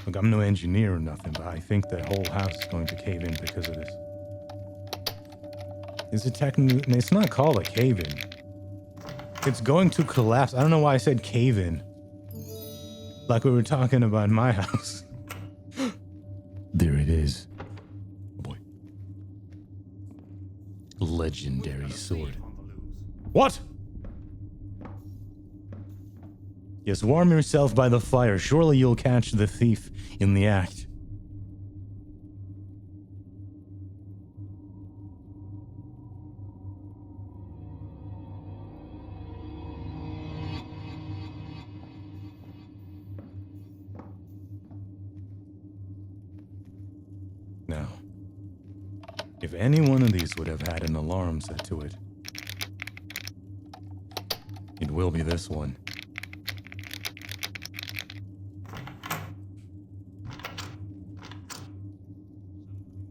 Look, I'm no engineer or nothing, but I think the whole house is going to cave in because of this. Is it technically? It's not called a cave-in. It's going to collapse. I don't know why I said cave-in. Like we were talking about my house. There it is. Oh boy. Legendary sword. What? Yes, warm yourself by the fire. Surely you'll catch the thief in the act. Now, if any one of these would have had an alarm set to it, it will be this one.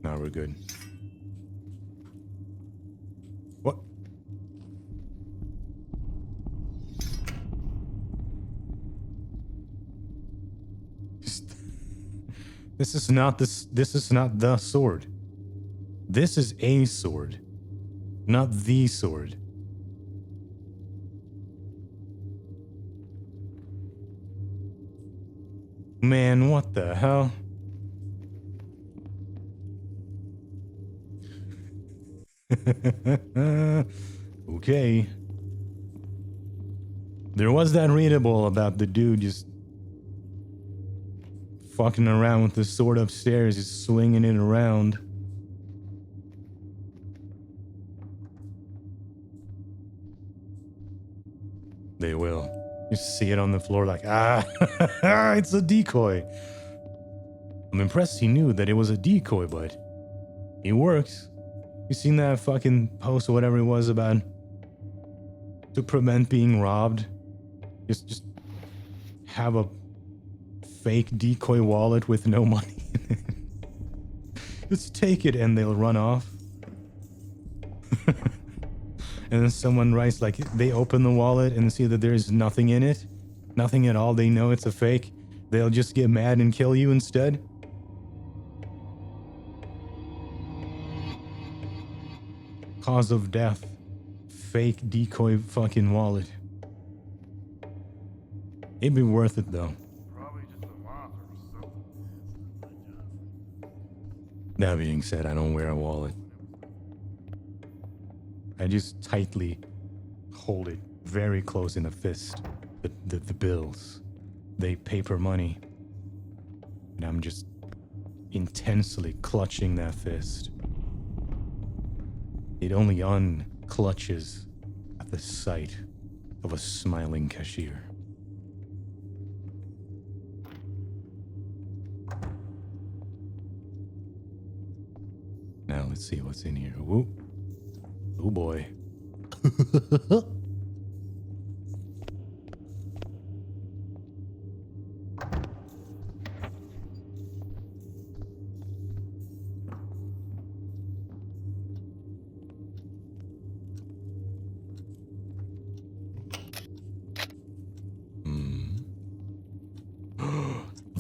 Now we're good. What? This is not the sword. This is a sword, not the sword. Man, what the hell? Okay. There was that readable about the dude just fucking around with the sword upstairs, just swinging it around. They will. You see it on the floor like, it's a decoy. I'm impressed he knew that it was a decoy, but it works. You seen that fucking post or whatever it was about to prevent being robbed? Just have a fake decoy wallet with no money in it. Just take it and they'll run off. And then someone writes like they open the wallet and see that there's nothing in it. Nothing at all. They know it's a fake. They'll just get mad and kill you instead. Cause of death. Fake decoy fucking wallet. It'd be worth it though. Probably just a moth or something. That being said, I don't wear a wallet. I just tightly hold it very close in a fist. The bills. They paper money. And I'm just intensely clutching that fist. It only unclutches at the sight of a smiling cashier. Now let's see what's in here. Whoop. Oh boy.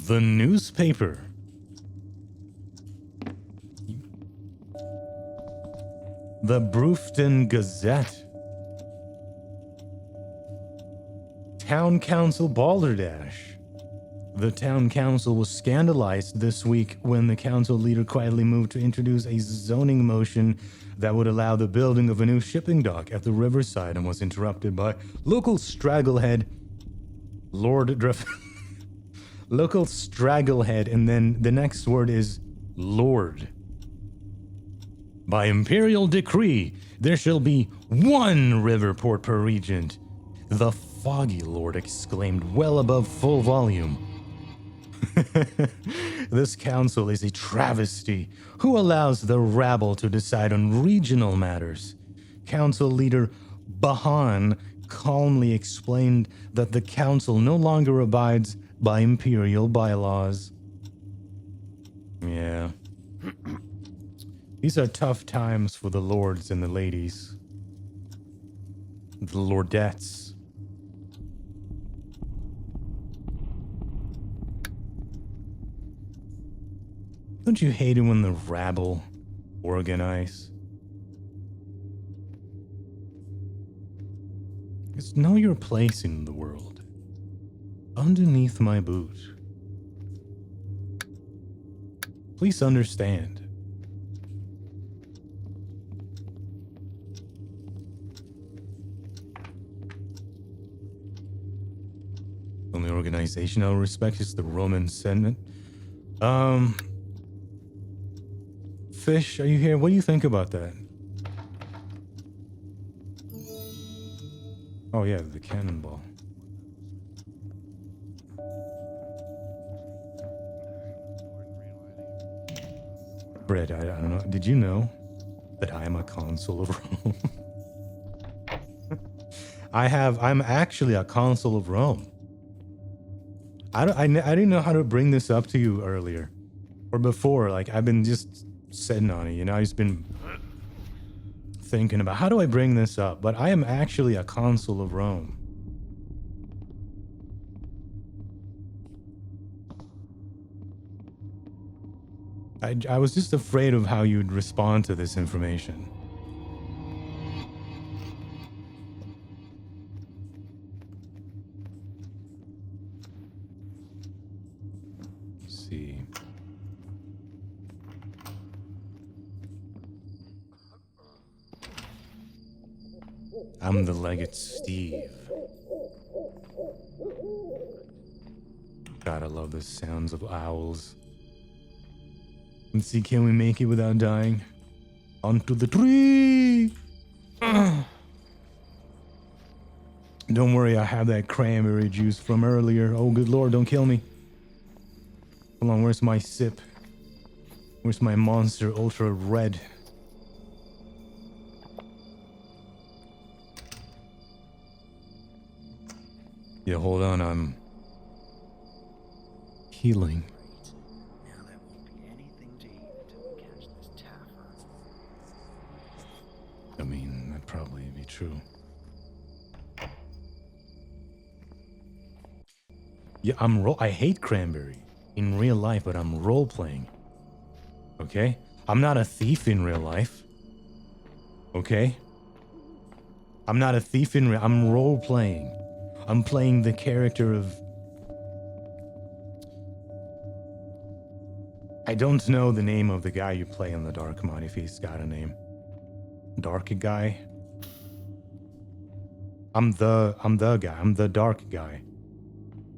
The newspaper. The Brunting Gazette. Town Council Balderdash. The town council was scandalized this week when the council leader quietly moved to introduce a zoning motion that would allow the building of a new shipping dock at the riverside and was interrupted by local stragglehead local stragglehead, and then the next word is Lord. By Imperial decree, there shall be one river port per regent. The foggy lord exclaimed well above full volume. This council is a travesty. Who allows the rabble to decide on regional matters? Council leader Bahan calmly explained that the council no longer abides by Imperial bylaws. Yeah. These are tough times for the lords and the ladies. The lordettes. Don't you hate it when the rabble organize? Just know your place in the world. Underneath my boot. Please understand. Only organization I'll respect is the Roman Senate. Fish, are you here? What do you think about that? Oh yeah, the cannonball. Brett, I don't know. Did you know that I am a consul of Rome? I'm actually a consul of Rome. I didn't know how to bring this up to you earlier or before. Like, I've been just sitting on it, you know. I've just been thinking about how do I bring this up, but I am actually a consul of Rome. I was just afraid of how you'd respond to this information. Let's see. I'm the legate Steve. God, I love the sounds of owls. Let's see, can we make it without dying? Onto the tree! Don't worry, I have that cranberry juice from earlier. Oh, good lord, don't kill me. Hold on, where's my sip? Where's my Monster Ultra Red? Yeah, hold on, I'm healing. Now there won't be anything to eat until we catch this taffer. I mean, that'd probably be true. Yeah, I hate cranberry in real life, but I'm role playing. Okay? I'm not a thief in real life. Okay? I'm not a thief in I'm role playing. I'm playing the character of... I don't know the name of the guy you play in the dark mod, if he's got a name. Dark guy? I'm the guy. I'm the dark guy.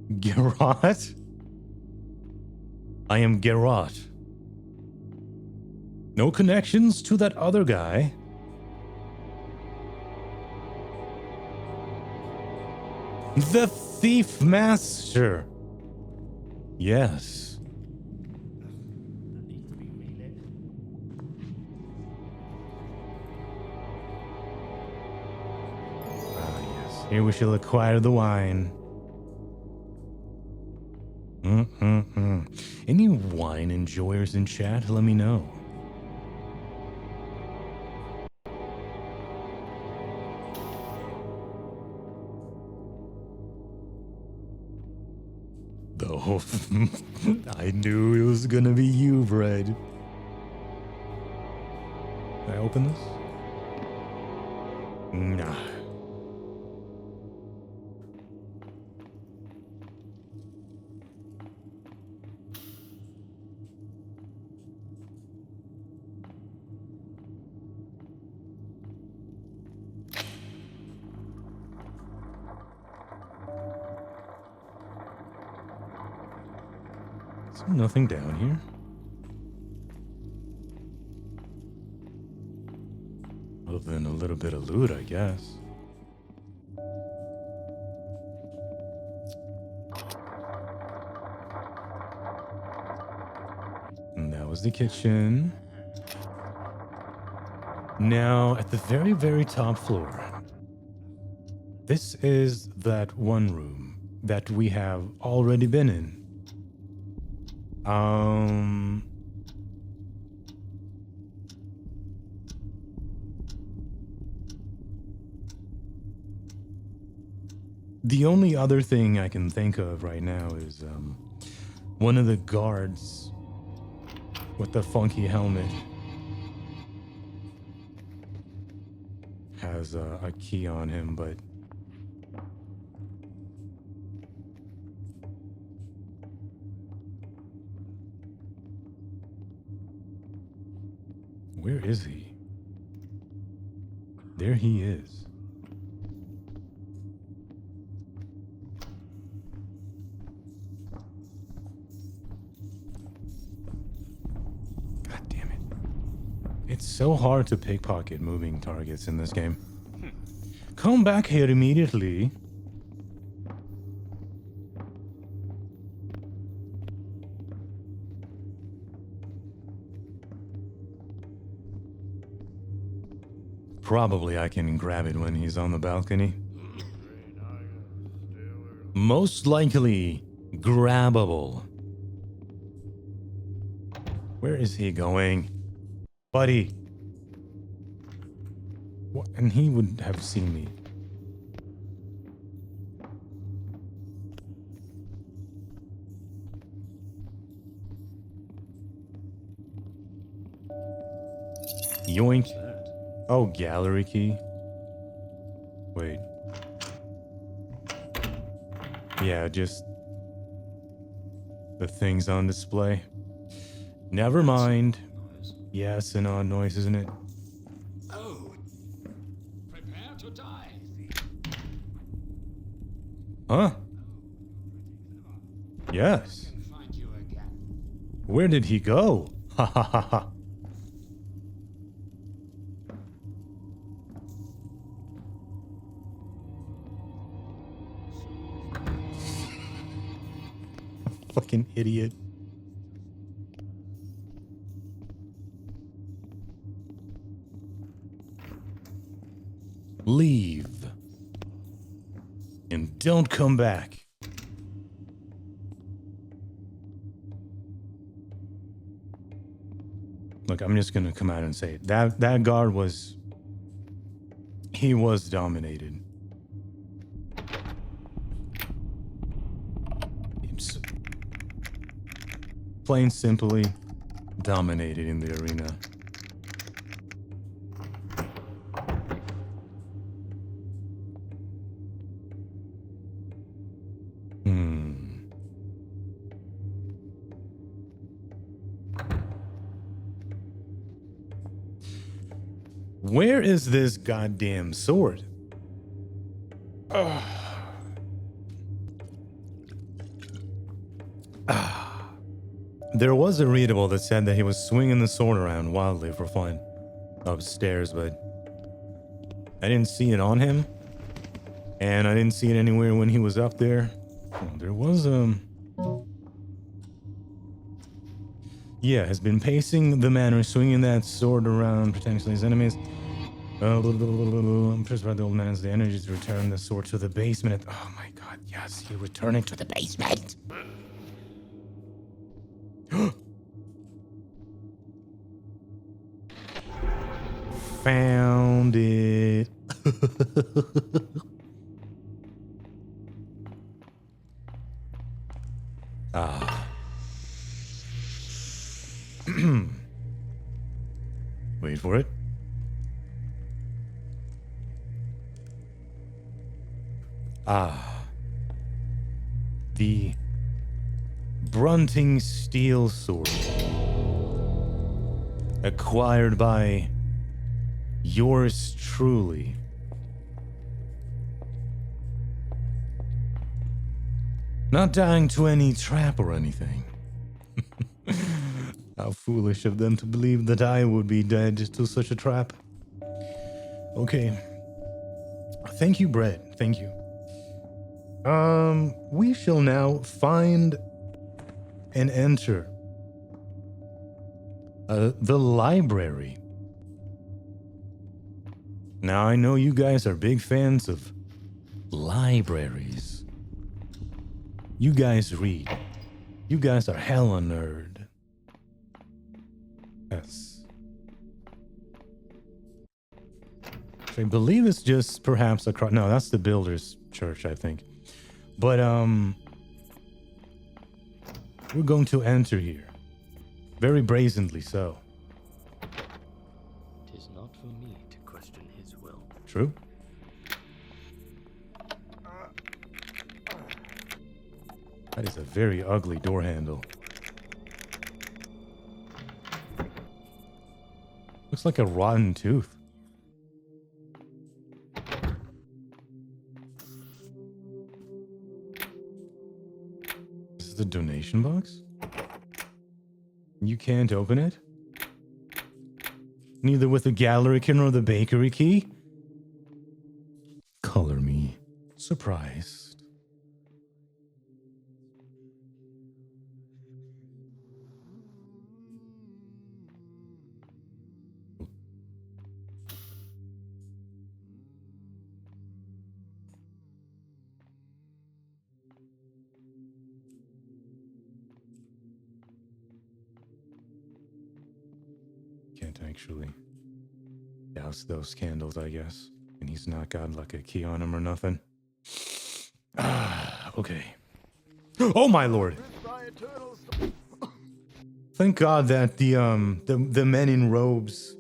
Geralt? I am Geralt. No connections to that other guy. The Thief Master. Yes. That needs to be relit. Ah, yes. Here we shall acquire the wine. Any wine enjoyers in chat? Let me know. Oh, I knew it was gonna be you, Brad. Can I open this? Nah. Nothing down here. Other than a little bit of loot, I guess. was the kitchen. Now, at the very, very top floor, this is that one room that we have already been in. The only other thing I can think of right now is one of the guards with the funky helmet has a key on him, but where is he? There he is. It's so hard to pickpocket moving targets in this game. Come back here immediately. Probably I can grab it when he's on the balcony. Most likely grabbable. Where is he going? Buddy. What? And he would have seen me. Yoink. Oh, gallery key. Wait. Yeah, just the things on display. Never mind. Yeah, it's an odd noise, isn't it? Oh, prepare to die. Huh? Yes. Can find you again. Where did he go? Ha ha ha ha. Fucking idiot. Leave. And don't come back. Look, I'm just gonna come out and say it. That guard was... He was dominated. It's plain simply dominated in the arena. Where is this goddamn sword? There was a readable that said that he was swinging the sword around wildly for fun upstairs, but I didn't see it on him, and I didn't see it anywhere when he was up there. Oh, there was yeah, has been pacing the manor, swinging that sword around potentially his enemies. I'm pissed about the old man has the energy to return the sword to the basement. Oh my god, yes, he returned it to the basement. Found it. Wait for it. The Brunting steel sword, acquired by yours truly. Not dying to any trap or anything. How foolish of them to believe that I would be dead to such a trap. Okay. Thank you, Brett. Thank you. We shall now find and enter The library. Now, I know you guys are big fans of libraries. You guys read. You guys are hella nerd. Yes. I believe it's just perhaps across. No, that's the Builders Church, I think. But we're going to enter here, very brazenly so. Tis not for me to question his will. True. That is a very ugly door handle. Looks like a rotten tooth. This is the donation box? You can't open it? Neither with the gallery key nor the bakery key? Color me surprised. Can't actually douse those candles, I guess. And he's not got like a key on him or nothing. Ah, okay. Oh my lord! Thank God that the men in robes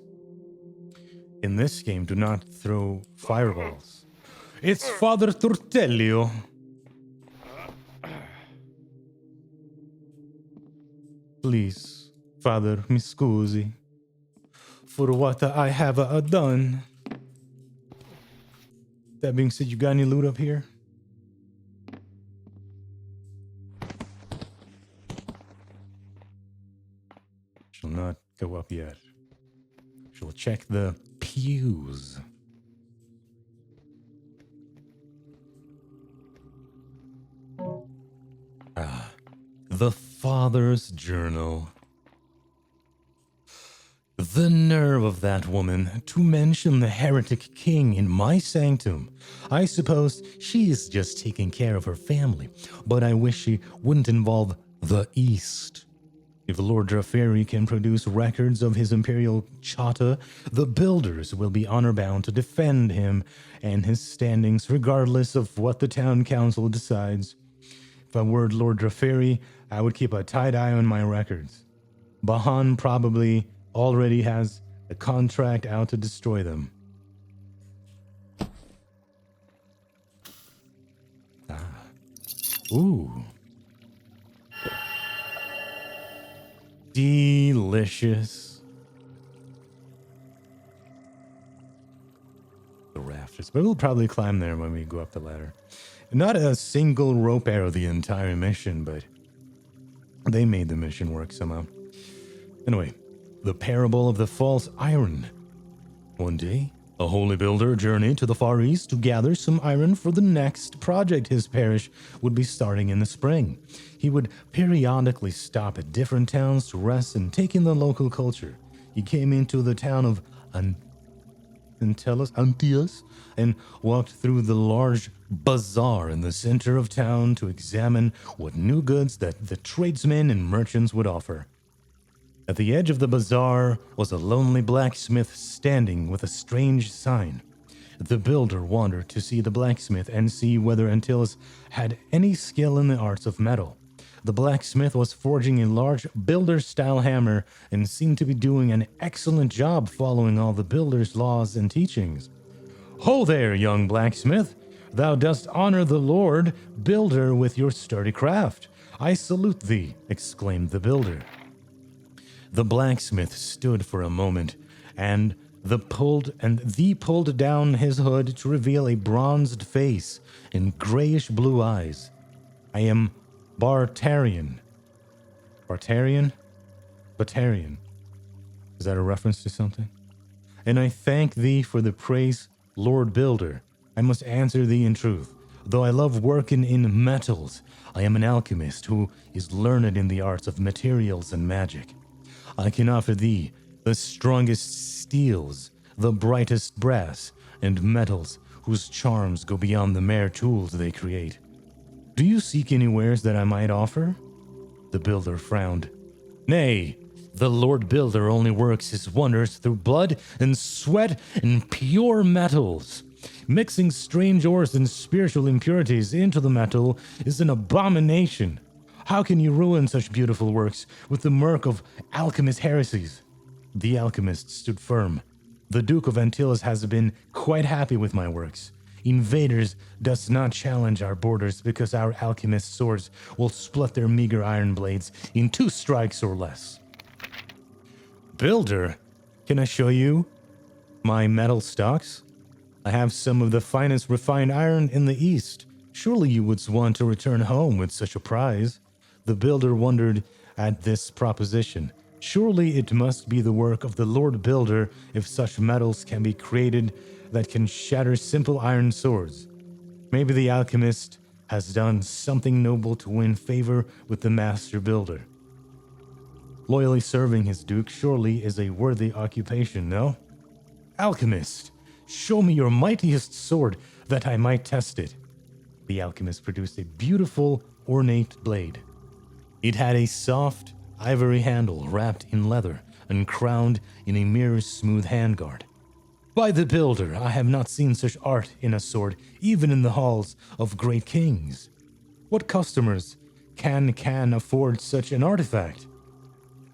in this game do not throw fireballs. It's Father Tortellio. Please, Father, mi scusi for what I have done. That being said, you got any loot up here? Shall not go up yet. Shall check the pews. Ah, the Father's Journal. The nerve of that woman to mention the heretic king in my sanctum. I suppose she's just taking care of her family, but I wish she wouldn't involve the East. If Lord Draferi can produce records of his Imperial charter, the Builders will be honor-bound to defend him and his standings regardless of what the town council decides. If I were Lord Draferi, I would keep a tight eye on my records. Bahan probably already has a contract out to destroy them. Ah. Ooh. Delicious. The rafters. But we'll probably climb there when we go up the ladder. Not a single rope arrow the entire mission, but they made the mission work somehow. Anyway, the parable of the false iron. One day, a holy builder journeyed to the Far East to gather some iron for the next project his parish would be starting in the spring. He would periodically stop at different towns to rest and take in the local culture. He came into the town of Antias and walked through the large bazaar in the center of town to examine what new goods that the tradesmen and merchants would offer. At the edge of the bazaar was a lonely blacksmith standing with a strange sign. The builder wandered to see the blacksmith and see whether Antilles had any skill in the arts of metal. The blacksmith was forging a large builder-style hammer and seemed to be doing an excellent job following all the builder's laws and teachings. "Ho there, young blacksmith! Thou dost honor the Lord Builder with your sturdy craft. I salute thee," exclaimed the builder. The blacksmith stood for a moment, and pulled down his hood to reveal a bronzed face and grayish-blue eyes. "I am Batarian. Is that a reference to something? "And I thank thee for the praise, Lord Builder. I must answer thee in truth. Though I love working in metals, I am an alchemist who is learned in the arts of materials and magic. I can offer thee the strongest steels, the brightest brass, and metals whose charms go beyond the mere tools they create. Do you seek any wares that I might offer? The builder frowned. Nay, the Lord Builder only works his wonders through blood and sweat and pure metals. Mixing strange ores and spiritual impurities into the metal is an abomination. How can you ruin such beautiful works with the murk of alchemist heresies? The alchemist stood firm. The Duke of Antilles has been quite happy with my works. Invaders does not challenge our borders because our alchemist swords will split their meager iron blades in 2 strikes or less. Builder, can I show you my metal stocks? I have some of the finest refined iron in the East. Surely you would want to return home with such a prize. The builder wondered at this proposition. Surely it must be the work of the Lord Builder if such metals can be created that can shatter simple iron swords. Maybe the alchemist has done something noble to win favor with the master builder. Loyally serving his duke surely is a worthy occupation, no? Alchemist, show me your mightiest sword that I might test it. The alchemist produced a beautiful, ornate blade. It had a soft, ivory handle wrapped in leather and crowned in a mirror smooth handguard. By the builder, I have not seen such art in a sword, even in the halls of great kings. What customers can afford such an artifact?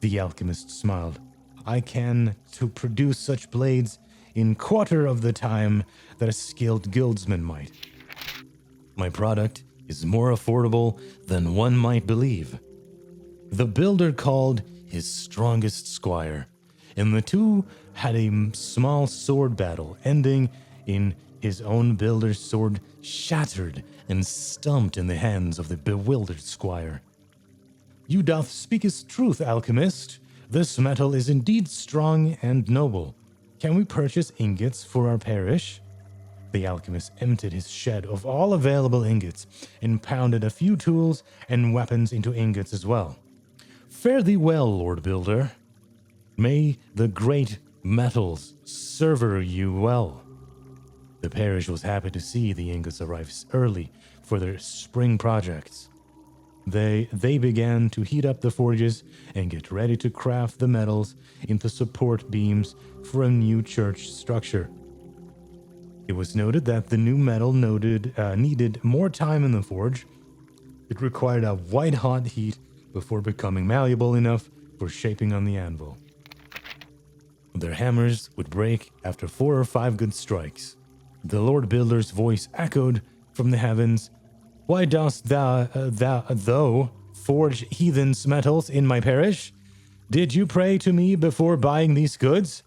The alchemist smiled. I can to produce such blades in quarter of the time that a skilled guildsman might. My product is more affordable than one might believe. The builder called his strongest squire, and the two had a small sword battle, ending in his own builder's sword shattered and stumped in the hands of the bewildered squire. You doth speakest truth, alchemist. This metal is indeed strong and noble. Can we purchase ingots for our parish? The alchemist emptied his shed of all available ingots and pounded a few tools and weapons into ingots as well. Fare thee well, Lord Builder. May the great metals serve you well. The parish was happy to see the ingots arrive early for their spring projects. They began to heat up the forges and get ready to craft the metals into support beams for a new church structure. It was noted that the new metal needed more time in the forge. It required a white-hot heat before becoming malleable enough for shaping on the anvil. Their hammers would break after 4 or 5 good strikes. The Lord Builder's voice echoed from the heavens. Why dost thou forge heathens' metals in my parish? Did you pray to me before buying these goods?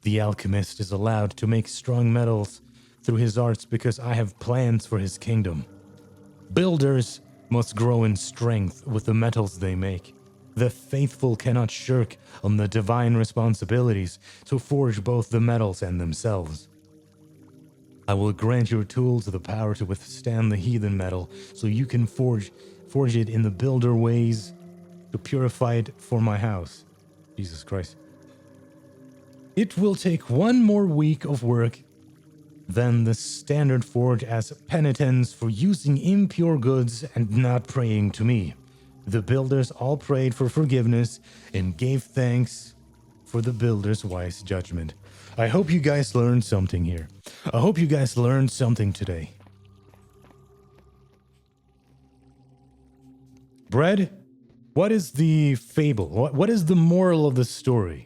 The alchemist is allowed to make strong metals through his arts because I have plans for his kingdom. Builders must grow in strength with the metals they make. The faithful cannot shirk on the divine responsibilities to forge both the metals and themselves. I will grant your tools the power to withstand the heathen metal, so you can forge it in the builder ways to purify it for my house. Jesus Christ. It will take 1 more week of work than the standard forge as penitence for using impure goods and not praying to me. The builders all prayed for forgiveness and gave thanks for the builder's wise judgment. I hope you guys learned something here. I hope you guys learned something today. Bread, what is the fable? What is the moral of the story?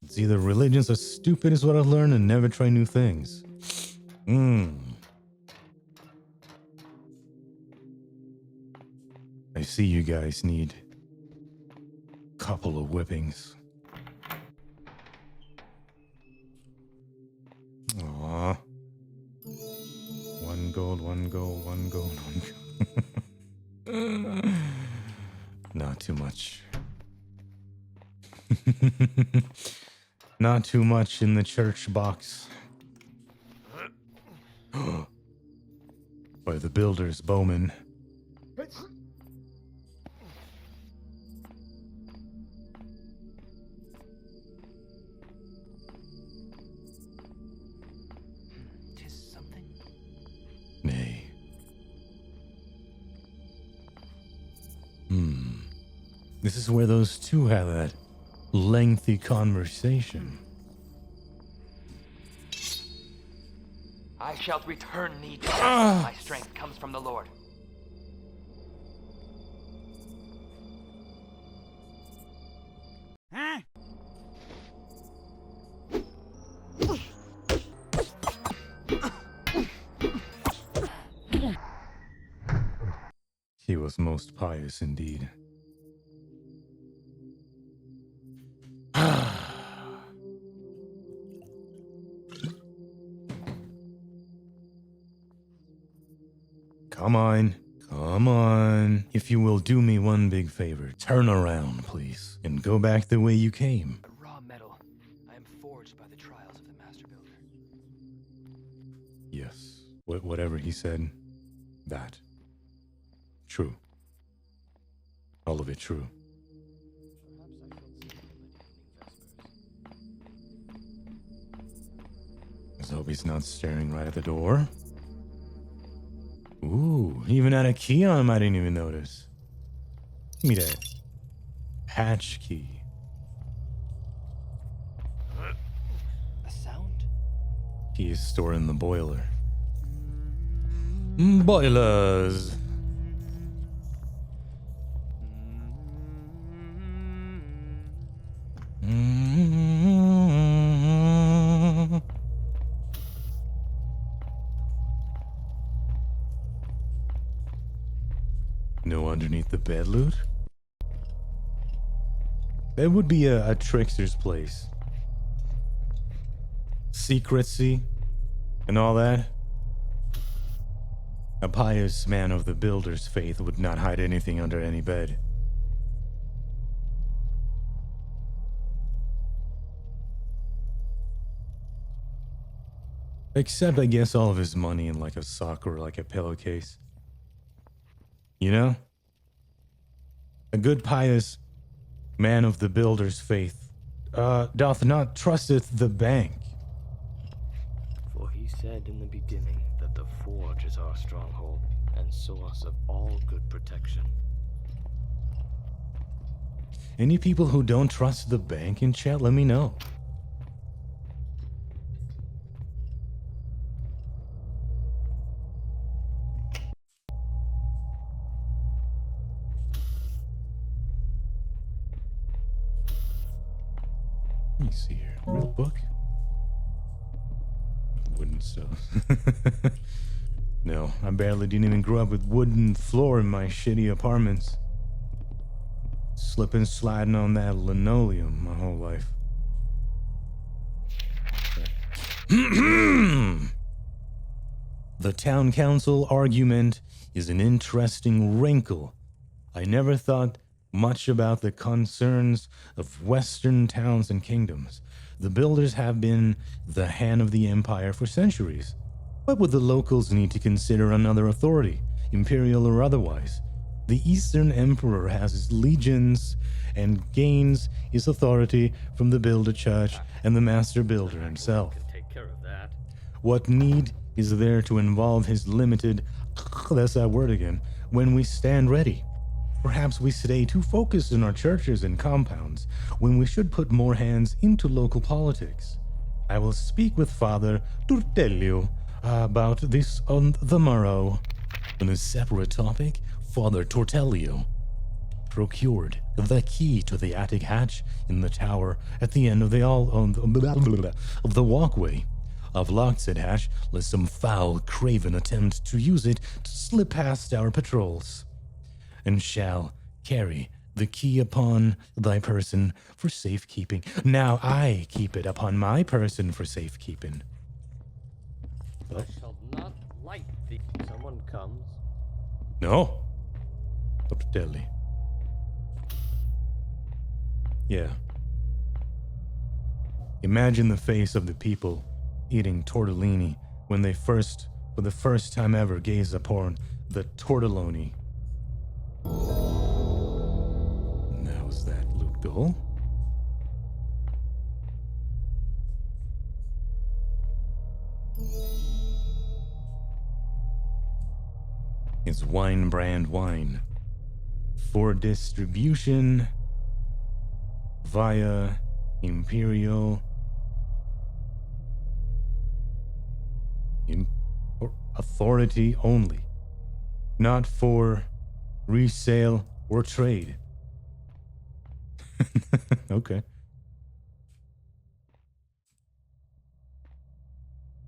It's either religions are stupid is what I've learned and never try new things. I see you guys need a couple of whippings. Aww. 1 gold, 1 gold, 1 gold, 1 gold. Not too much. Not too much in the church box. By the builder's bowman. Tis something. Nay. This is where those two had that lengthy conversation. I shall return thee to us. My strength comes from the Lord. Huh? He was most pious indeed. Come on. Come on. If you will do me one big favor, turn around, please, and go back the way you came. A raw metal. I am forged by the trials of the Master Builder. Yes. Whatever he said, that. True. All of it true. Let's hope he's not staring right at the door. Ooh, he even had a key on him I didn't even notice. Give me that. Hatch key. A sound? Key is stored in the boiler. Boilers. No underneath the bed loot? That would be a trickster's place. Secrecy and all that. A pious man of the builder's faith would not hide anything under any bed. Except, I guess, all of his money in like a sock or like a pillowcase. You know? A good pious man of the builder's faith doth not trusteth the bank. For he said in the beginning that the forge is our stronghold and source of all good protection. Any people who don't trust the bank in chat, let me know. Let me see here. Real book? Wooden stuff. No, I barely didn't even grow up with wooden floor in my shitty apartments. Slipping, sliding on that linoleum my whole life. The town council argument is an interesting wrinkle. I never thought much about the concerns of Western towns and kingdoms. The builders have been the hand of the empire for centuries. What would the locals need to consider another authority, imperial or otherwise? The Eastern Emperor has his legions and gains his authority from the Builder Church and the Master Builder himself. Can take care of that. What need is there to involve his limited, that's that word again, when we stand ready? Perhaps we stay too focused in our churches and compounds when we should put more hands into local politics. I will speak with Father Turtelio about this on the morrow. On a separate topic, Father Tortelio procured the key to the attic hatch in the tower at the end of the of the walkway. I've locked said hatch lest some foul craven attempt to use it to slip past our patrols, and shall carry the key upon thy person for safekeeping. Now I keep it upon my person for safekeeping. I shall not light thee. Someone comes. No. Up to Delhi. Yeah. Imagine the face of the people eating tortellini when they for the first time ever, gaze upon the tortelloni. Now is that loot goal? It's wine brand wine for distribution via Imperial authority only, not for resale or trade. Okay.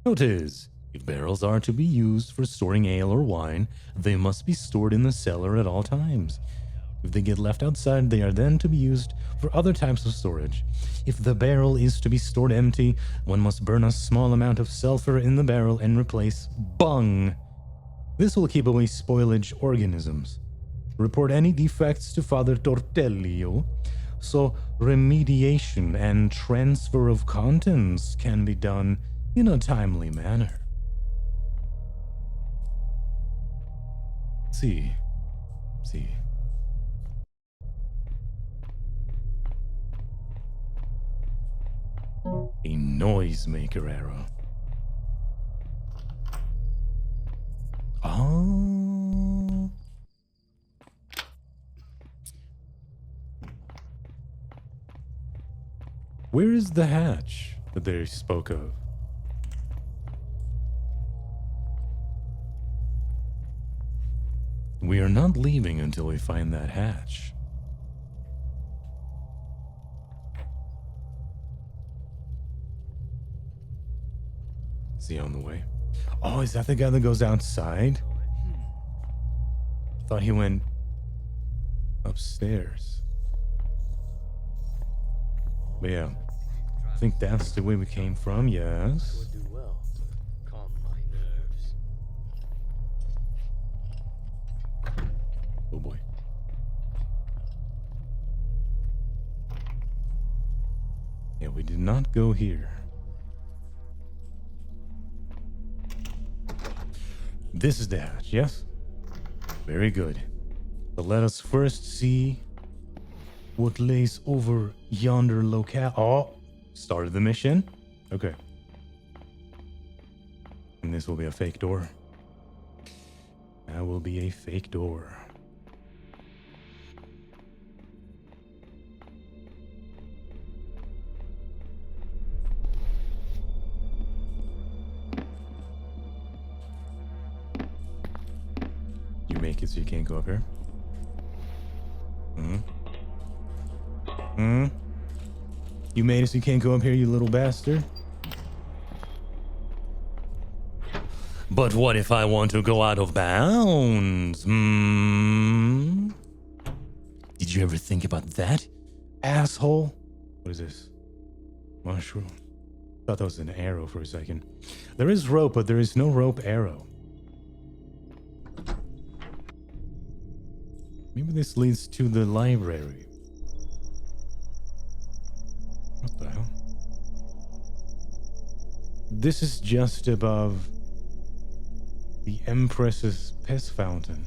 Notice, if barrels are to be used for storing ale or wine, they must be stored in the cellar at all times. If they get left outside, they are then to be used for other types of storage. If the barrel is to be stored empty, one must burn a small amount of sulfur in the barrel and replace bung. This will keep away spoilage organisms. Report any defects to Father Tortellio, so remediation and transfer of contents can be done in a timely manner. See. A noisemaker arrow. Oh. Where is the hatch that they spoke of? We are not leaving until we find that hatch. Is he on the way? Oh, is that the guy that goes outside? Thought he went upstairs. But yeah, I think that's the way we came from, yes. Would do well to calm my nerves. Oh boy. Yeah, we did not go here. This is the hatch, yes? Very good. But let us first see what lays over yonder locale. Oh, started the mission? Okay. And this will be a fake door. That will be a fake door. You make it so you can't go up here? You made it so you can't go up here, you little bastard? But what if I want to go out of bounds? Did you ever think about that, asshole? What is this? Mushroom. Thought that was an arrow for a second. There is rope, but there is no rope arrow. Maybe this leads to the library. What the hell? This is just above the Empress's piss fountain.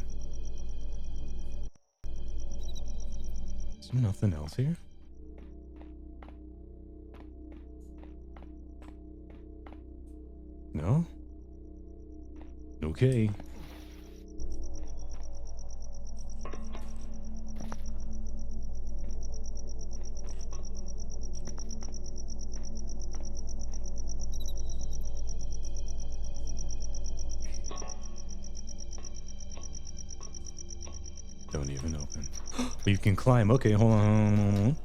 Is there nothing else here? No? Okay. Don't even open. But you can climb. Okay, hold on.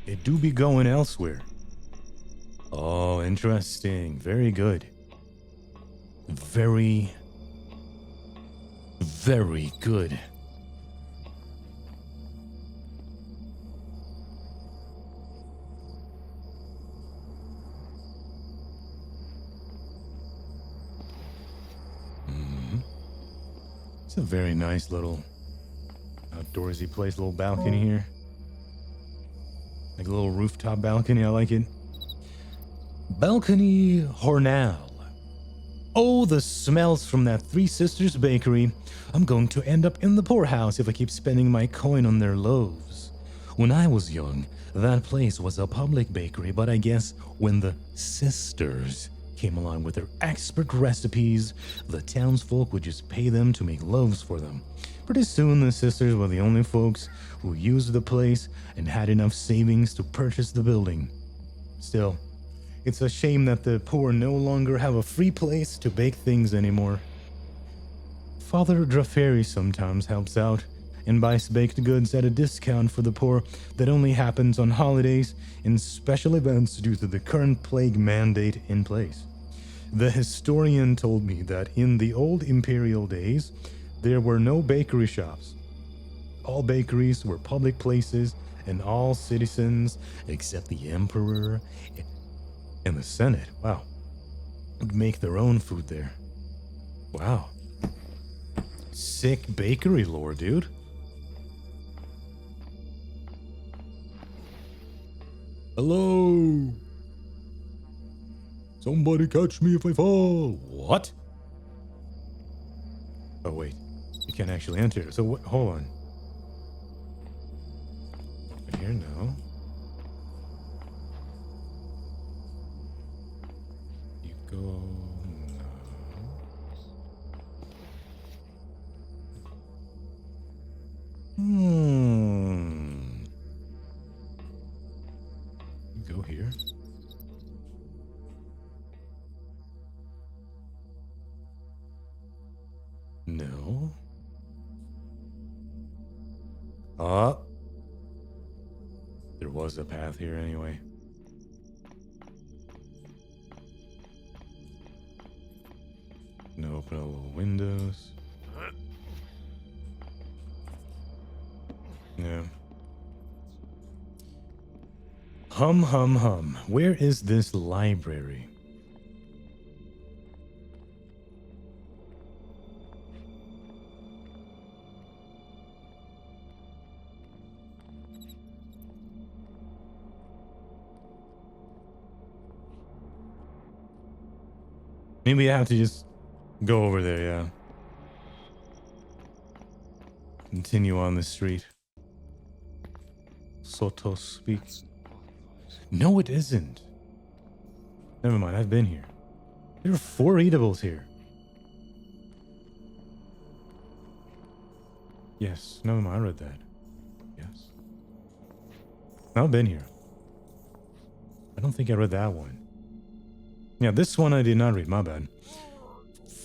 It do be going elsewhere. Oh, interesting. Very good. Very, very good. It's a very nice little outdoorsy place, little balcony here. Like a little rooftop balcony, I like it. Balcony Hornell. Oh, the smells from that Three Sisters bakery. I'm going to end up in the poorhouse if I keep spending my coin on their loaves. When I was young, that place was a public bakery, but I guess when the sisters came along with their expert recipes, the townsfolk would just pay them to make loaves for them. Pretty soon, the sisters were the only folks who used the place and had enough savings to purchase the building. Still, it's a shame that the poor no longer have a free place to bake things anymore. Father Draferi sometimes helps out and buys baked goods at a discount for the poor that only happens on holidays and special events due to the current plague mandate in place. The historian told me that in the old Imperial days, there were no bakery shops. All bakeries were public places, and all citizens, except the Emperor and the Senate, wow, would make their own food there. Wow. Sick bakery lore, dude. Hello? Somebody catch me if I fall. What? Oh, wait. You can't actually enter. So, hold on. Here, no. You go... no. You go here. No. Ah. There was a path here anyway. No, open all the windows. Yeah. Hum, hum, hum. Where is this library? Maybe I have to just go over there, yeah. Continue on the street. So to speak. No, it isn't. Never mind, I've been here. There are 4 eatables here. Yes, never mind, I read that. Yes. I've been here. I don't think I read that one. Yeah, this one I did not read, my bad.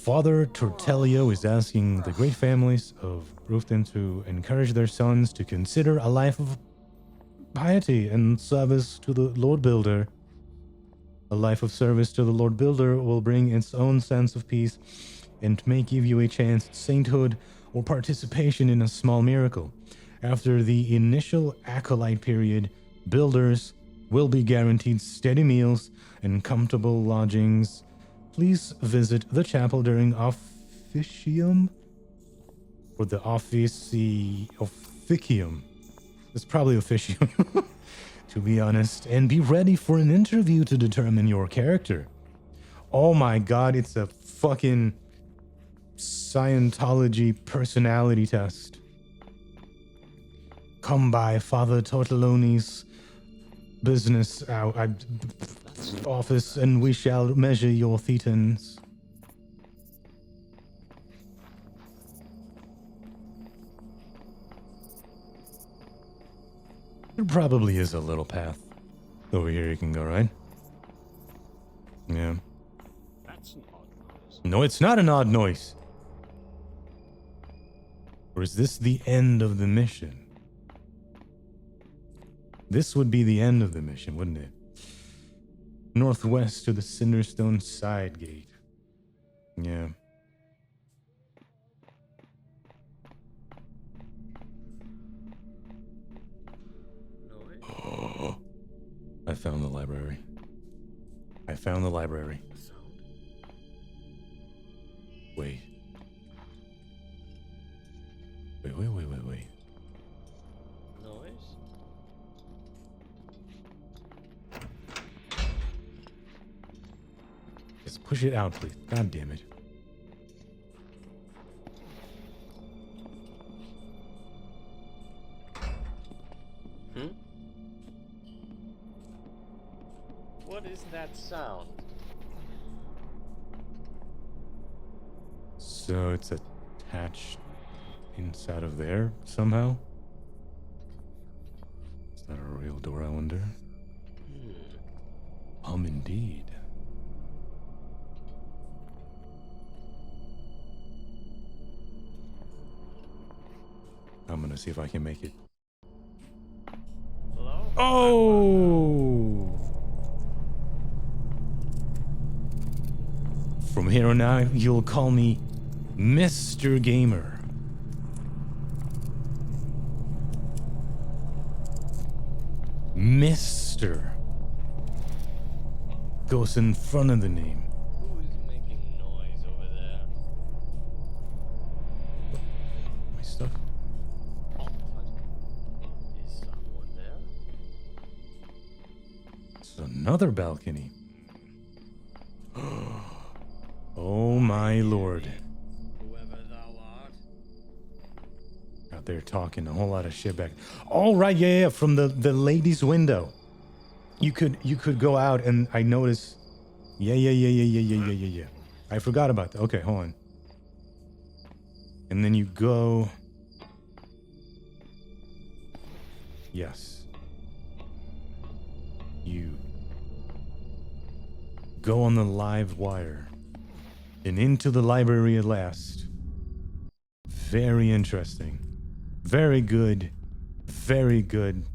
Father Tortellio is asking the great families of Brunting to encourage their sons to consider a life of piety and service to the Lord Builder. A life of service to the Lord Builder will bring its own sense of peace and may give you a chance at sainthood or participation in a small miracle. After the initial acolyte period, builders will be guaranteed steady meals and comfortable lodgings. Please visit the chapel during officium or the officium. It's probably officium, to be honest, and be ready for an interview to determine your character. Oh my god, it's a fucking Scientology personality test. Come by Father Tortelloni's business office and we shall measure your thetans. There probably is a little path over here you can go, right? Yeah. That's an odd noise. No, it's not an odd noise. Or is this the end of the mission? This would be the end of the mission, wouldn't it? Northwest to the Cinderstone side gate. Yeah. Oh, I found the library. I found the library. Wait. Wait. Noise? Just push it out, please. God damn it. What is that sound? So it's attached inside of there somehow? Is that a real door, I wonder? Indeed. I'm gonna see if I can make it. Hello? Oh! From here on out, you'll call me Mr. Gamer. Mr. goes in front of the name. Who is making noise over there? My stuff. What? Is someone there? It's another balcony. Oh my lord. Whoever thou art. Out there talking a whole lot of shit back. All right, yeah, from the ladies' window. You could go out, and I noticed. Yeah. I forgot about that. Okay, hold on. And then you go. Yes. You go on the live wire and into the library at last. Very interesting. Very good. Very good.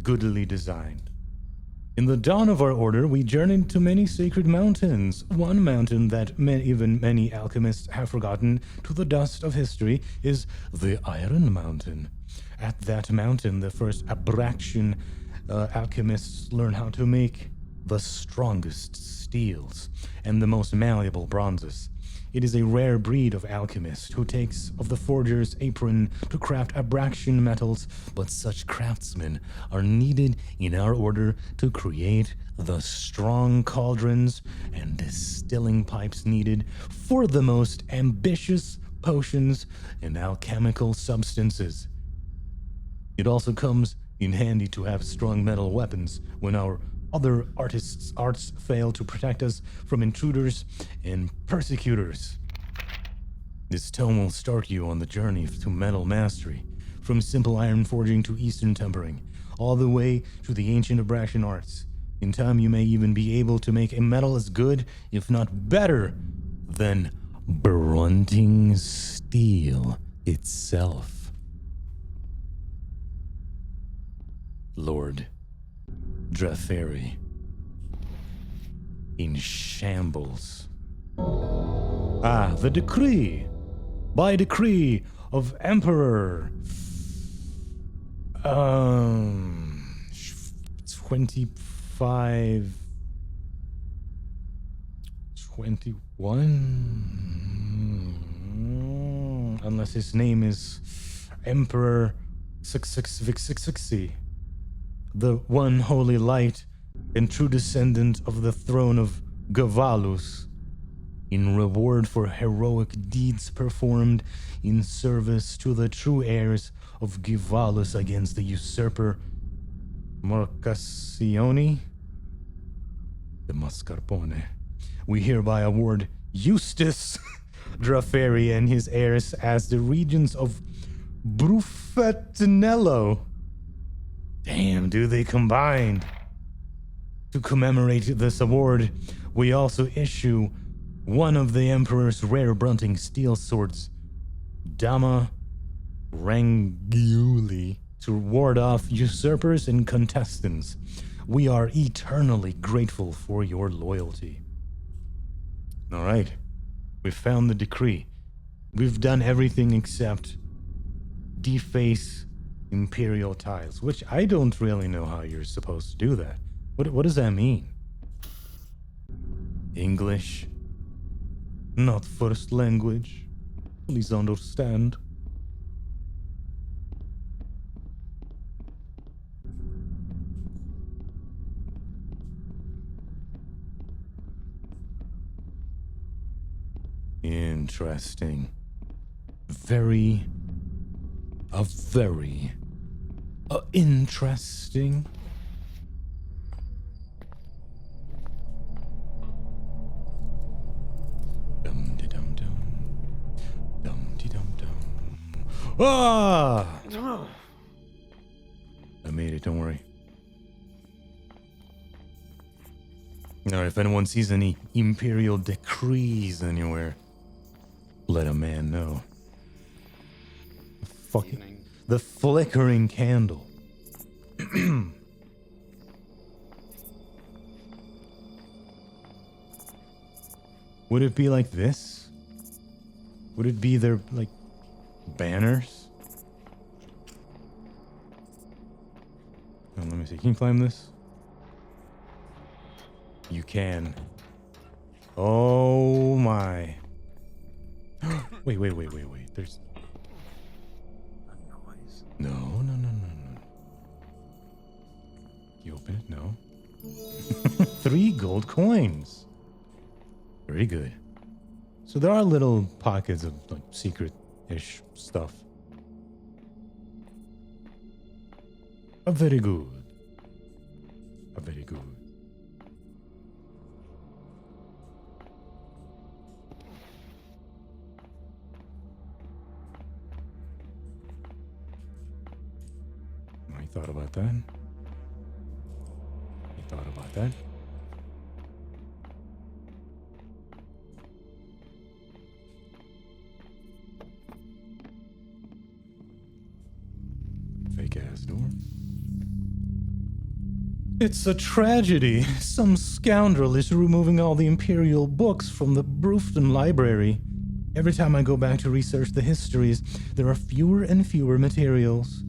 Goodly designed. In the dawn of our order, we journeyed to many sacred mountains. One mountain that even many alchemists have forgotten to the dust of history is the Iron Mountain. At that mountain, the first Abraxian alchemists learned how to make the strongest steels and the most malleable bronzes. It is a rare breed of alchemist who takes of the forger's apron to craft Abraxian metals, but such craftsmen are needed in our order to create the strong cauldrons and distilling pipes needed for the most ambitious potions and alchemical substances. It also comes in handy to have strong metal weapons when our other artists' arts fail to protect us from intruders and persecutors. This tome will start you on the journey to metal mastery, from simple iron forging to eastern tempering, all the way to the ancient Abraxian arts. In time, you may even be able to make a metal as good, if not better, than Brunting steel itself. Lord Draferi in shambles. Ah, the decree. By decree of Emperor 25 21, unless his name is Emperor 666, the one holy light and true descendant of the throne of Gavalus, in reward for heroic deeds performed in service to the true heirs of Gavalus against the usurper Marcassione de Mascarpone. We hereby award Eustace Draferi and his heirs as the regents of Brufetinello. Damn, dude, they combined. To commemorate this award, we also issue one of the Emperor's rare Brunting steel swords, Dama Rangiuli, to ward off usurpers and contestants. We are eternally grateful for your loyalty. All right, we've found the decree. We've done everything except deface Imperial tiles, which I don't really know how you're supposed to do that. What does that mean? English? Not first language. Please understand. Interesting. Very interesting. Dum-de-dum-dum. Dum-de-dum-dum. Ah! I made it, don't worry. Alright, if anyone sees any Imperial decrees anywhere, let a man know. Fucking the flickering candle. Would it be like this? Would it be their, like, banners? Oh, let me see. Can you climb this? You can. Oh my. Wait. There's a noise. No. You open it? No. 3 gold coins. Very good. So there are little pockets of like secret-ish stuff. Very good. Very good. I thought about that. Fake ass door. It's a tragedy. Some scoundrel is removing all the Imperial books from the Brunting library. Every time I go back to research the histories, there are fewer and fewer materials.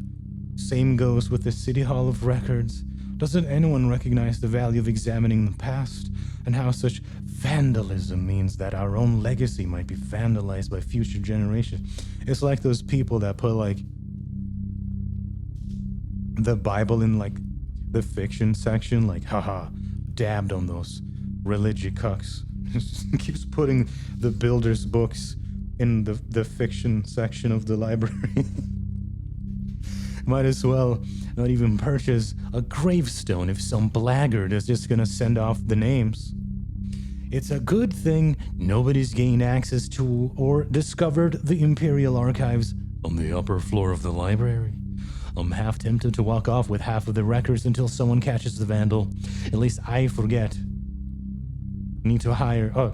Same goes with the City Hall of Records. Doesn't anyone recognize the value of examining the past and how such vandalism means that our own legacy might be vandalized by future generations? It's like those people that put like the Bible in like the fiction section, like haha, dabbed on those religious cucks. Keeps putting the builder's books in the fiction section of the library. Might as well not even purchase a gravestone if some blackguard is just gonna send off the names. It's a good thing nobody's gained access to or discovered the Imperial archives on the upper floor of the library. I'm half tempted to walk off with half of the records until someone catches the vandal. At least I forget. I need to hire a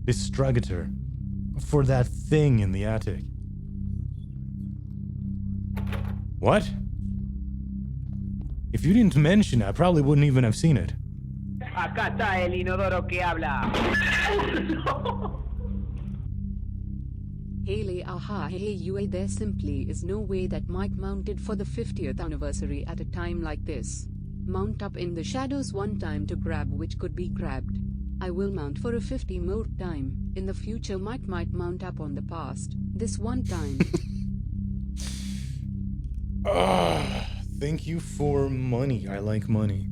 distrugator for that thing in the attic. What? If you didn't mention it, I probably wouldn't even have seen it. Acá está el inodoro que habla. Haley, aha, hey, you, there simply is no way that Mike mounted for the 50th anniversary at a time like this. Mount up in the shadows one time to grab which could be grabbed. I will mount for a 50 more time. In the future, Mike might mount up on the past. This one time. Thank you for money. I like money.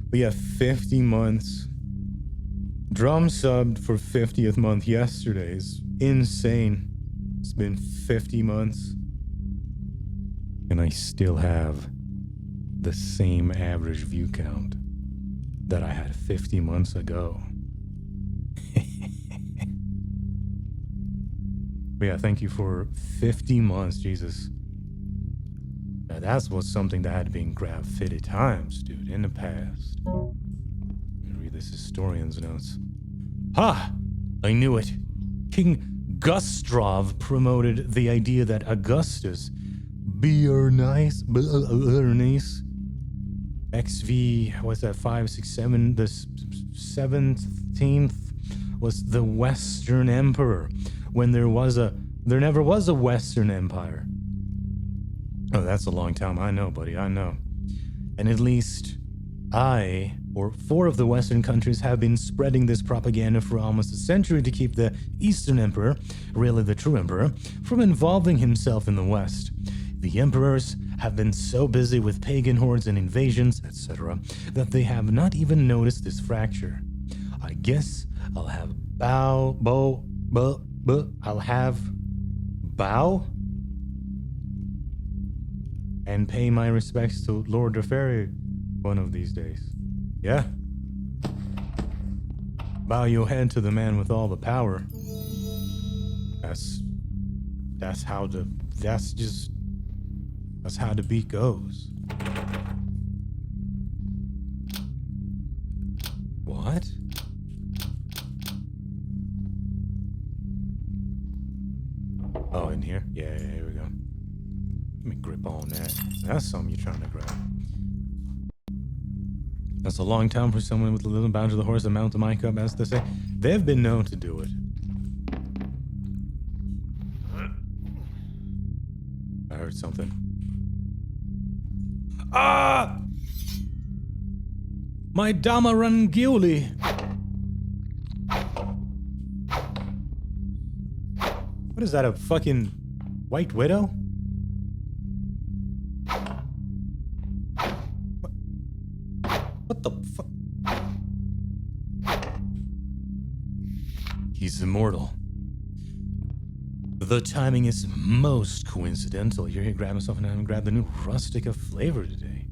But yeah, 50 months. Drum subbed for 50th month yesterday is insane. It's been 50 months. And I still have the same average view count that I had 50 months ago. But yeah, thank you for 50 months, Jesus. Now that's what's something that had been grabbed 50 times, dude, in the past. Let me read this historian's notes. Ha! I knew it. King Gustrov promoted the idea that Augustus Bernice XV, what's that, 5, 6, 7, the 17th was the Western Emperor, when there never was a Western Empire. Oh, that's a long time. I know, buddy, I know. And at least 4 of the Western countries have been spreading this propaganda for almost a century to keep the Eastern Emperor, really the true emperor, from involving himself in the West. The emperors have been so busy with pagan hordes and invasions, etc., that they have not even noticed this fracture. I guess I'll have bow and pay my respects to Lord Dreferi one of these days. Yeah. Bow your head to the man with all the power. That's how the beat goes. What? Oh, in here? Yeah, here we go. Let me grip on that. That's something you're trying to grab. That's a long time for someone with a little bound to the horse to mount the mic up, as they say. They've been known to do it. I heard something. Ah! My Damarangioli! What is that, a fucking white widow? What the fuck? He's immortal. The timing is most coincidental. You're here grabbing something and I haven't grabbed the new Rustica flavor today.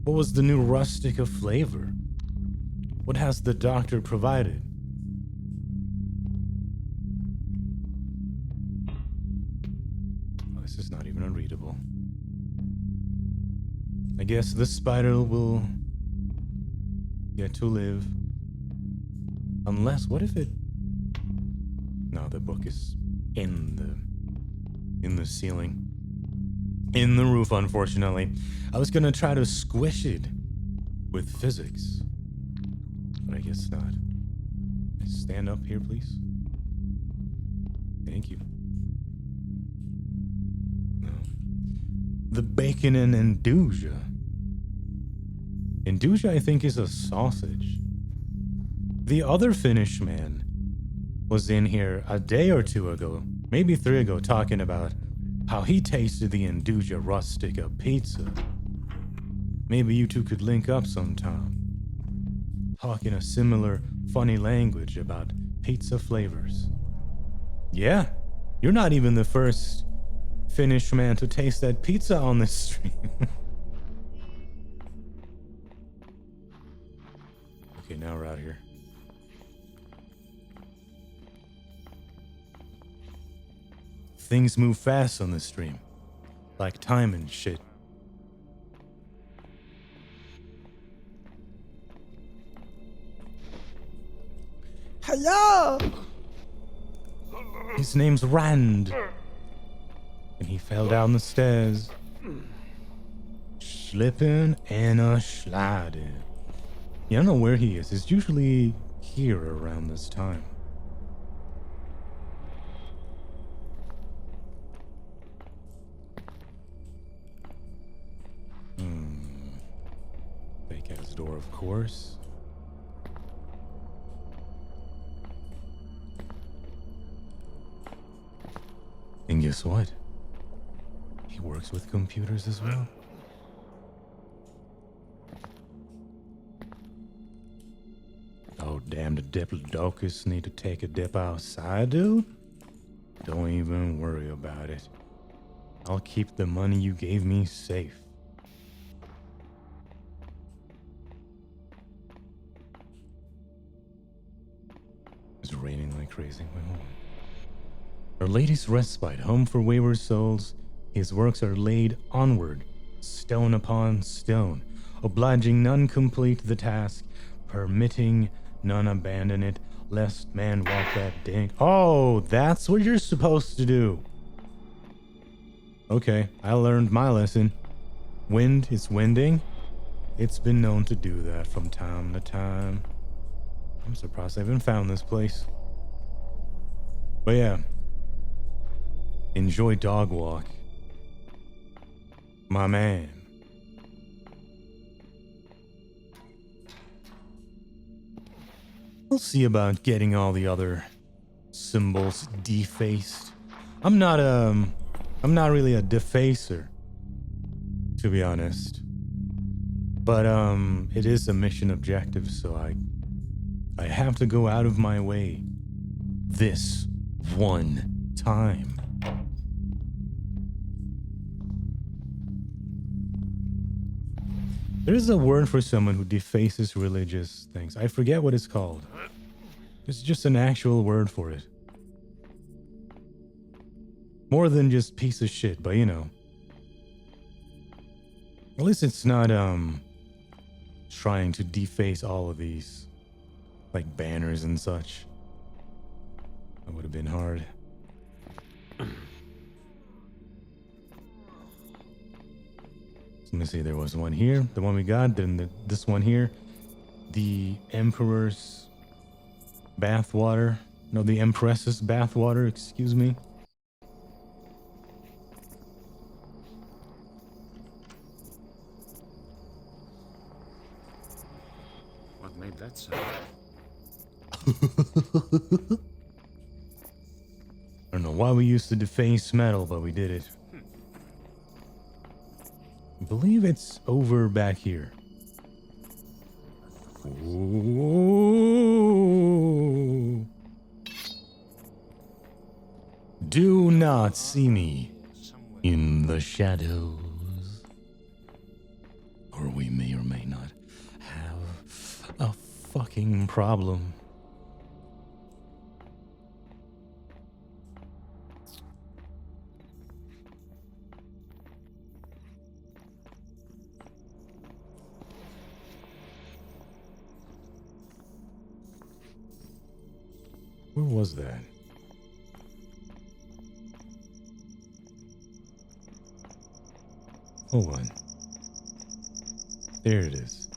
What was the new Rustica flavor? What has the doctor provided? Oh, this is not even unreadable. I guess the spider will get to live. Unless, what if it... No, the book is in the ceiling. In the roof, unfortunately. I was gonna try to squish it with physics. But I guess not. Stand up here, please. Thank you. No. The bacon and Induja. Induja, I think, is a sausage. The other Finnish man was in here a day or two ago, maybe 3 ago, talking about how he tasted the Induja Rustica pizza. Maybe you two could link up sometime. Talking a similar funny language about pizza flavors. Yeah, you're not even the first Finnish man to taste that pizza on this stream. Okay, now we're out here. Things move fast on this stream. Like time and shit. Hello! His name's Rand. And he fell down the stairs. Slipping and a sliding. Yeah, I don't know where he is. He's usually here around this time. Fake ass door, of course. And guess what? He works with computers as well. Oh, damn, the Diplodocus need to take a dip outside, dude? Don't even worry about it. I'll keep the money you gave me safe. It's raining like crazy. Our Lady's Respite, home for wayward souls. His works are laid onward, stone upon stone, obliging none complete the task, permitting none abandon it, lest man walk that dank. Oh, that's what you're supposed to do. Okay, I learned my lesson. Wind is winding. It's been known to do that from time to time. I'm surprised I haven't found this place. But yeah. Enjoy dog walk. My man. We'll see about getting all the other symbols defaced. I'm not really a defacer, to be honest. But it is a mission objective, so I have to go out of my way this one time. There is a word for someone who defaces religious things. I forget what it's called. It's just an actual word for it. More than just piece of shit, but you know. At least it's not trying to deface all of these, like banners and such. That would have been hard. Let me see, there was one here, the one we got, then this one here. The Emperor's bathwater. No, the Empress's bathwater, excuse me. What made that sound? I don't know why we used to deface metal, but we did it. I believe it's over back here. Ooh. Do not see me in the shadows. Or we may or may not have a fucking problem. Where was that? Hold on. There it is.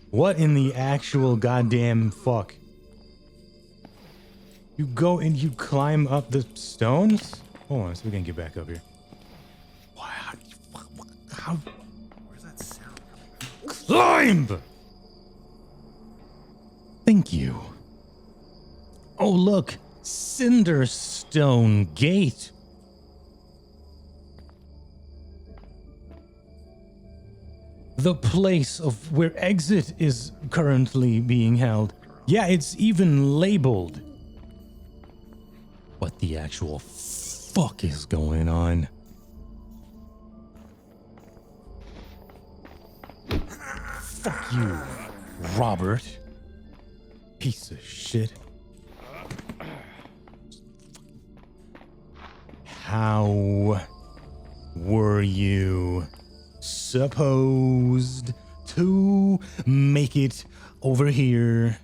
What in the actual goddamn fuck? You go and you climb up the stones? Hold on, so we can get back up here. How? Where's that sound coming from? Climb! Thank you. Oh, look. Cinderstone Gate. The place of where exit is currently being held. Yeah, it's even labeled. What the actual fuck is going on? Fuck you, Robert. Piece of shit. How were you supposed to make it over here?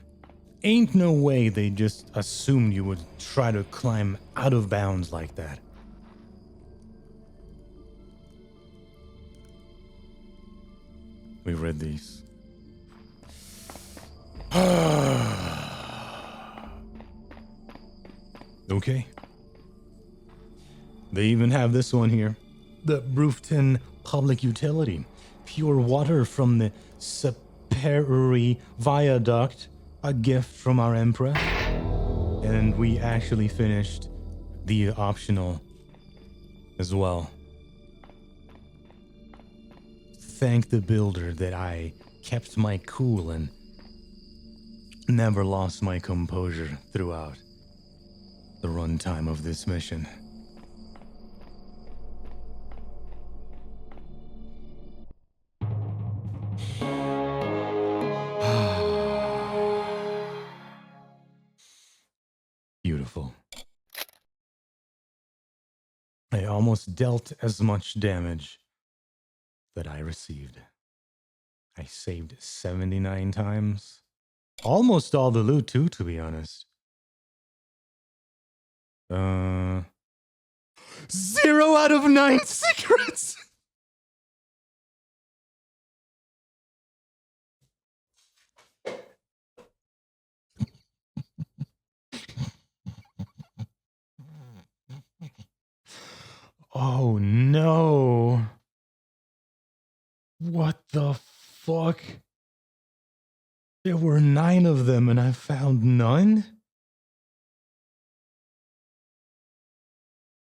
Ain't no way they just assumed you would try to climb out of bounds like that. We read these. Okay. They even have this one here. The Brunting Public Utility. Pure water from the Superior Viaduct. A gift from our Empress. And we actually finished the optional as well. Thank the builder that I kept my cool and never lost my composure throughout the runtime of this mission. Beautiful. I almost dealt as much damage that I received. I saved 79 times. Almost all the loot too, to be honest. 0 out of 9 secrets! Oh no. What the fuck? There were 9 of them and I found none?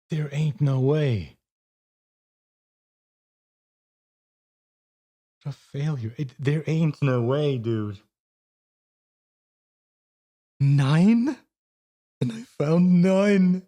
There ain't no way. What a failure. There ain't no way, dude. 9? And I found none.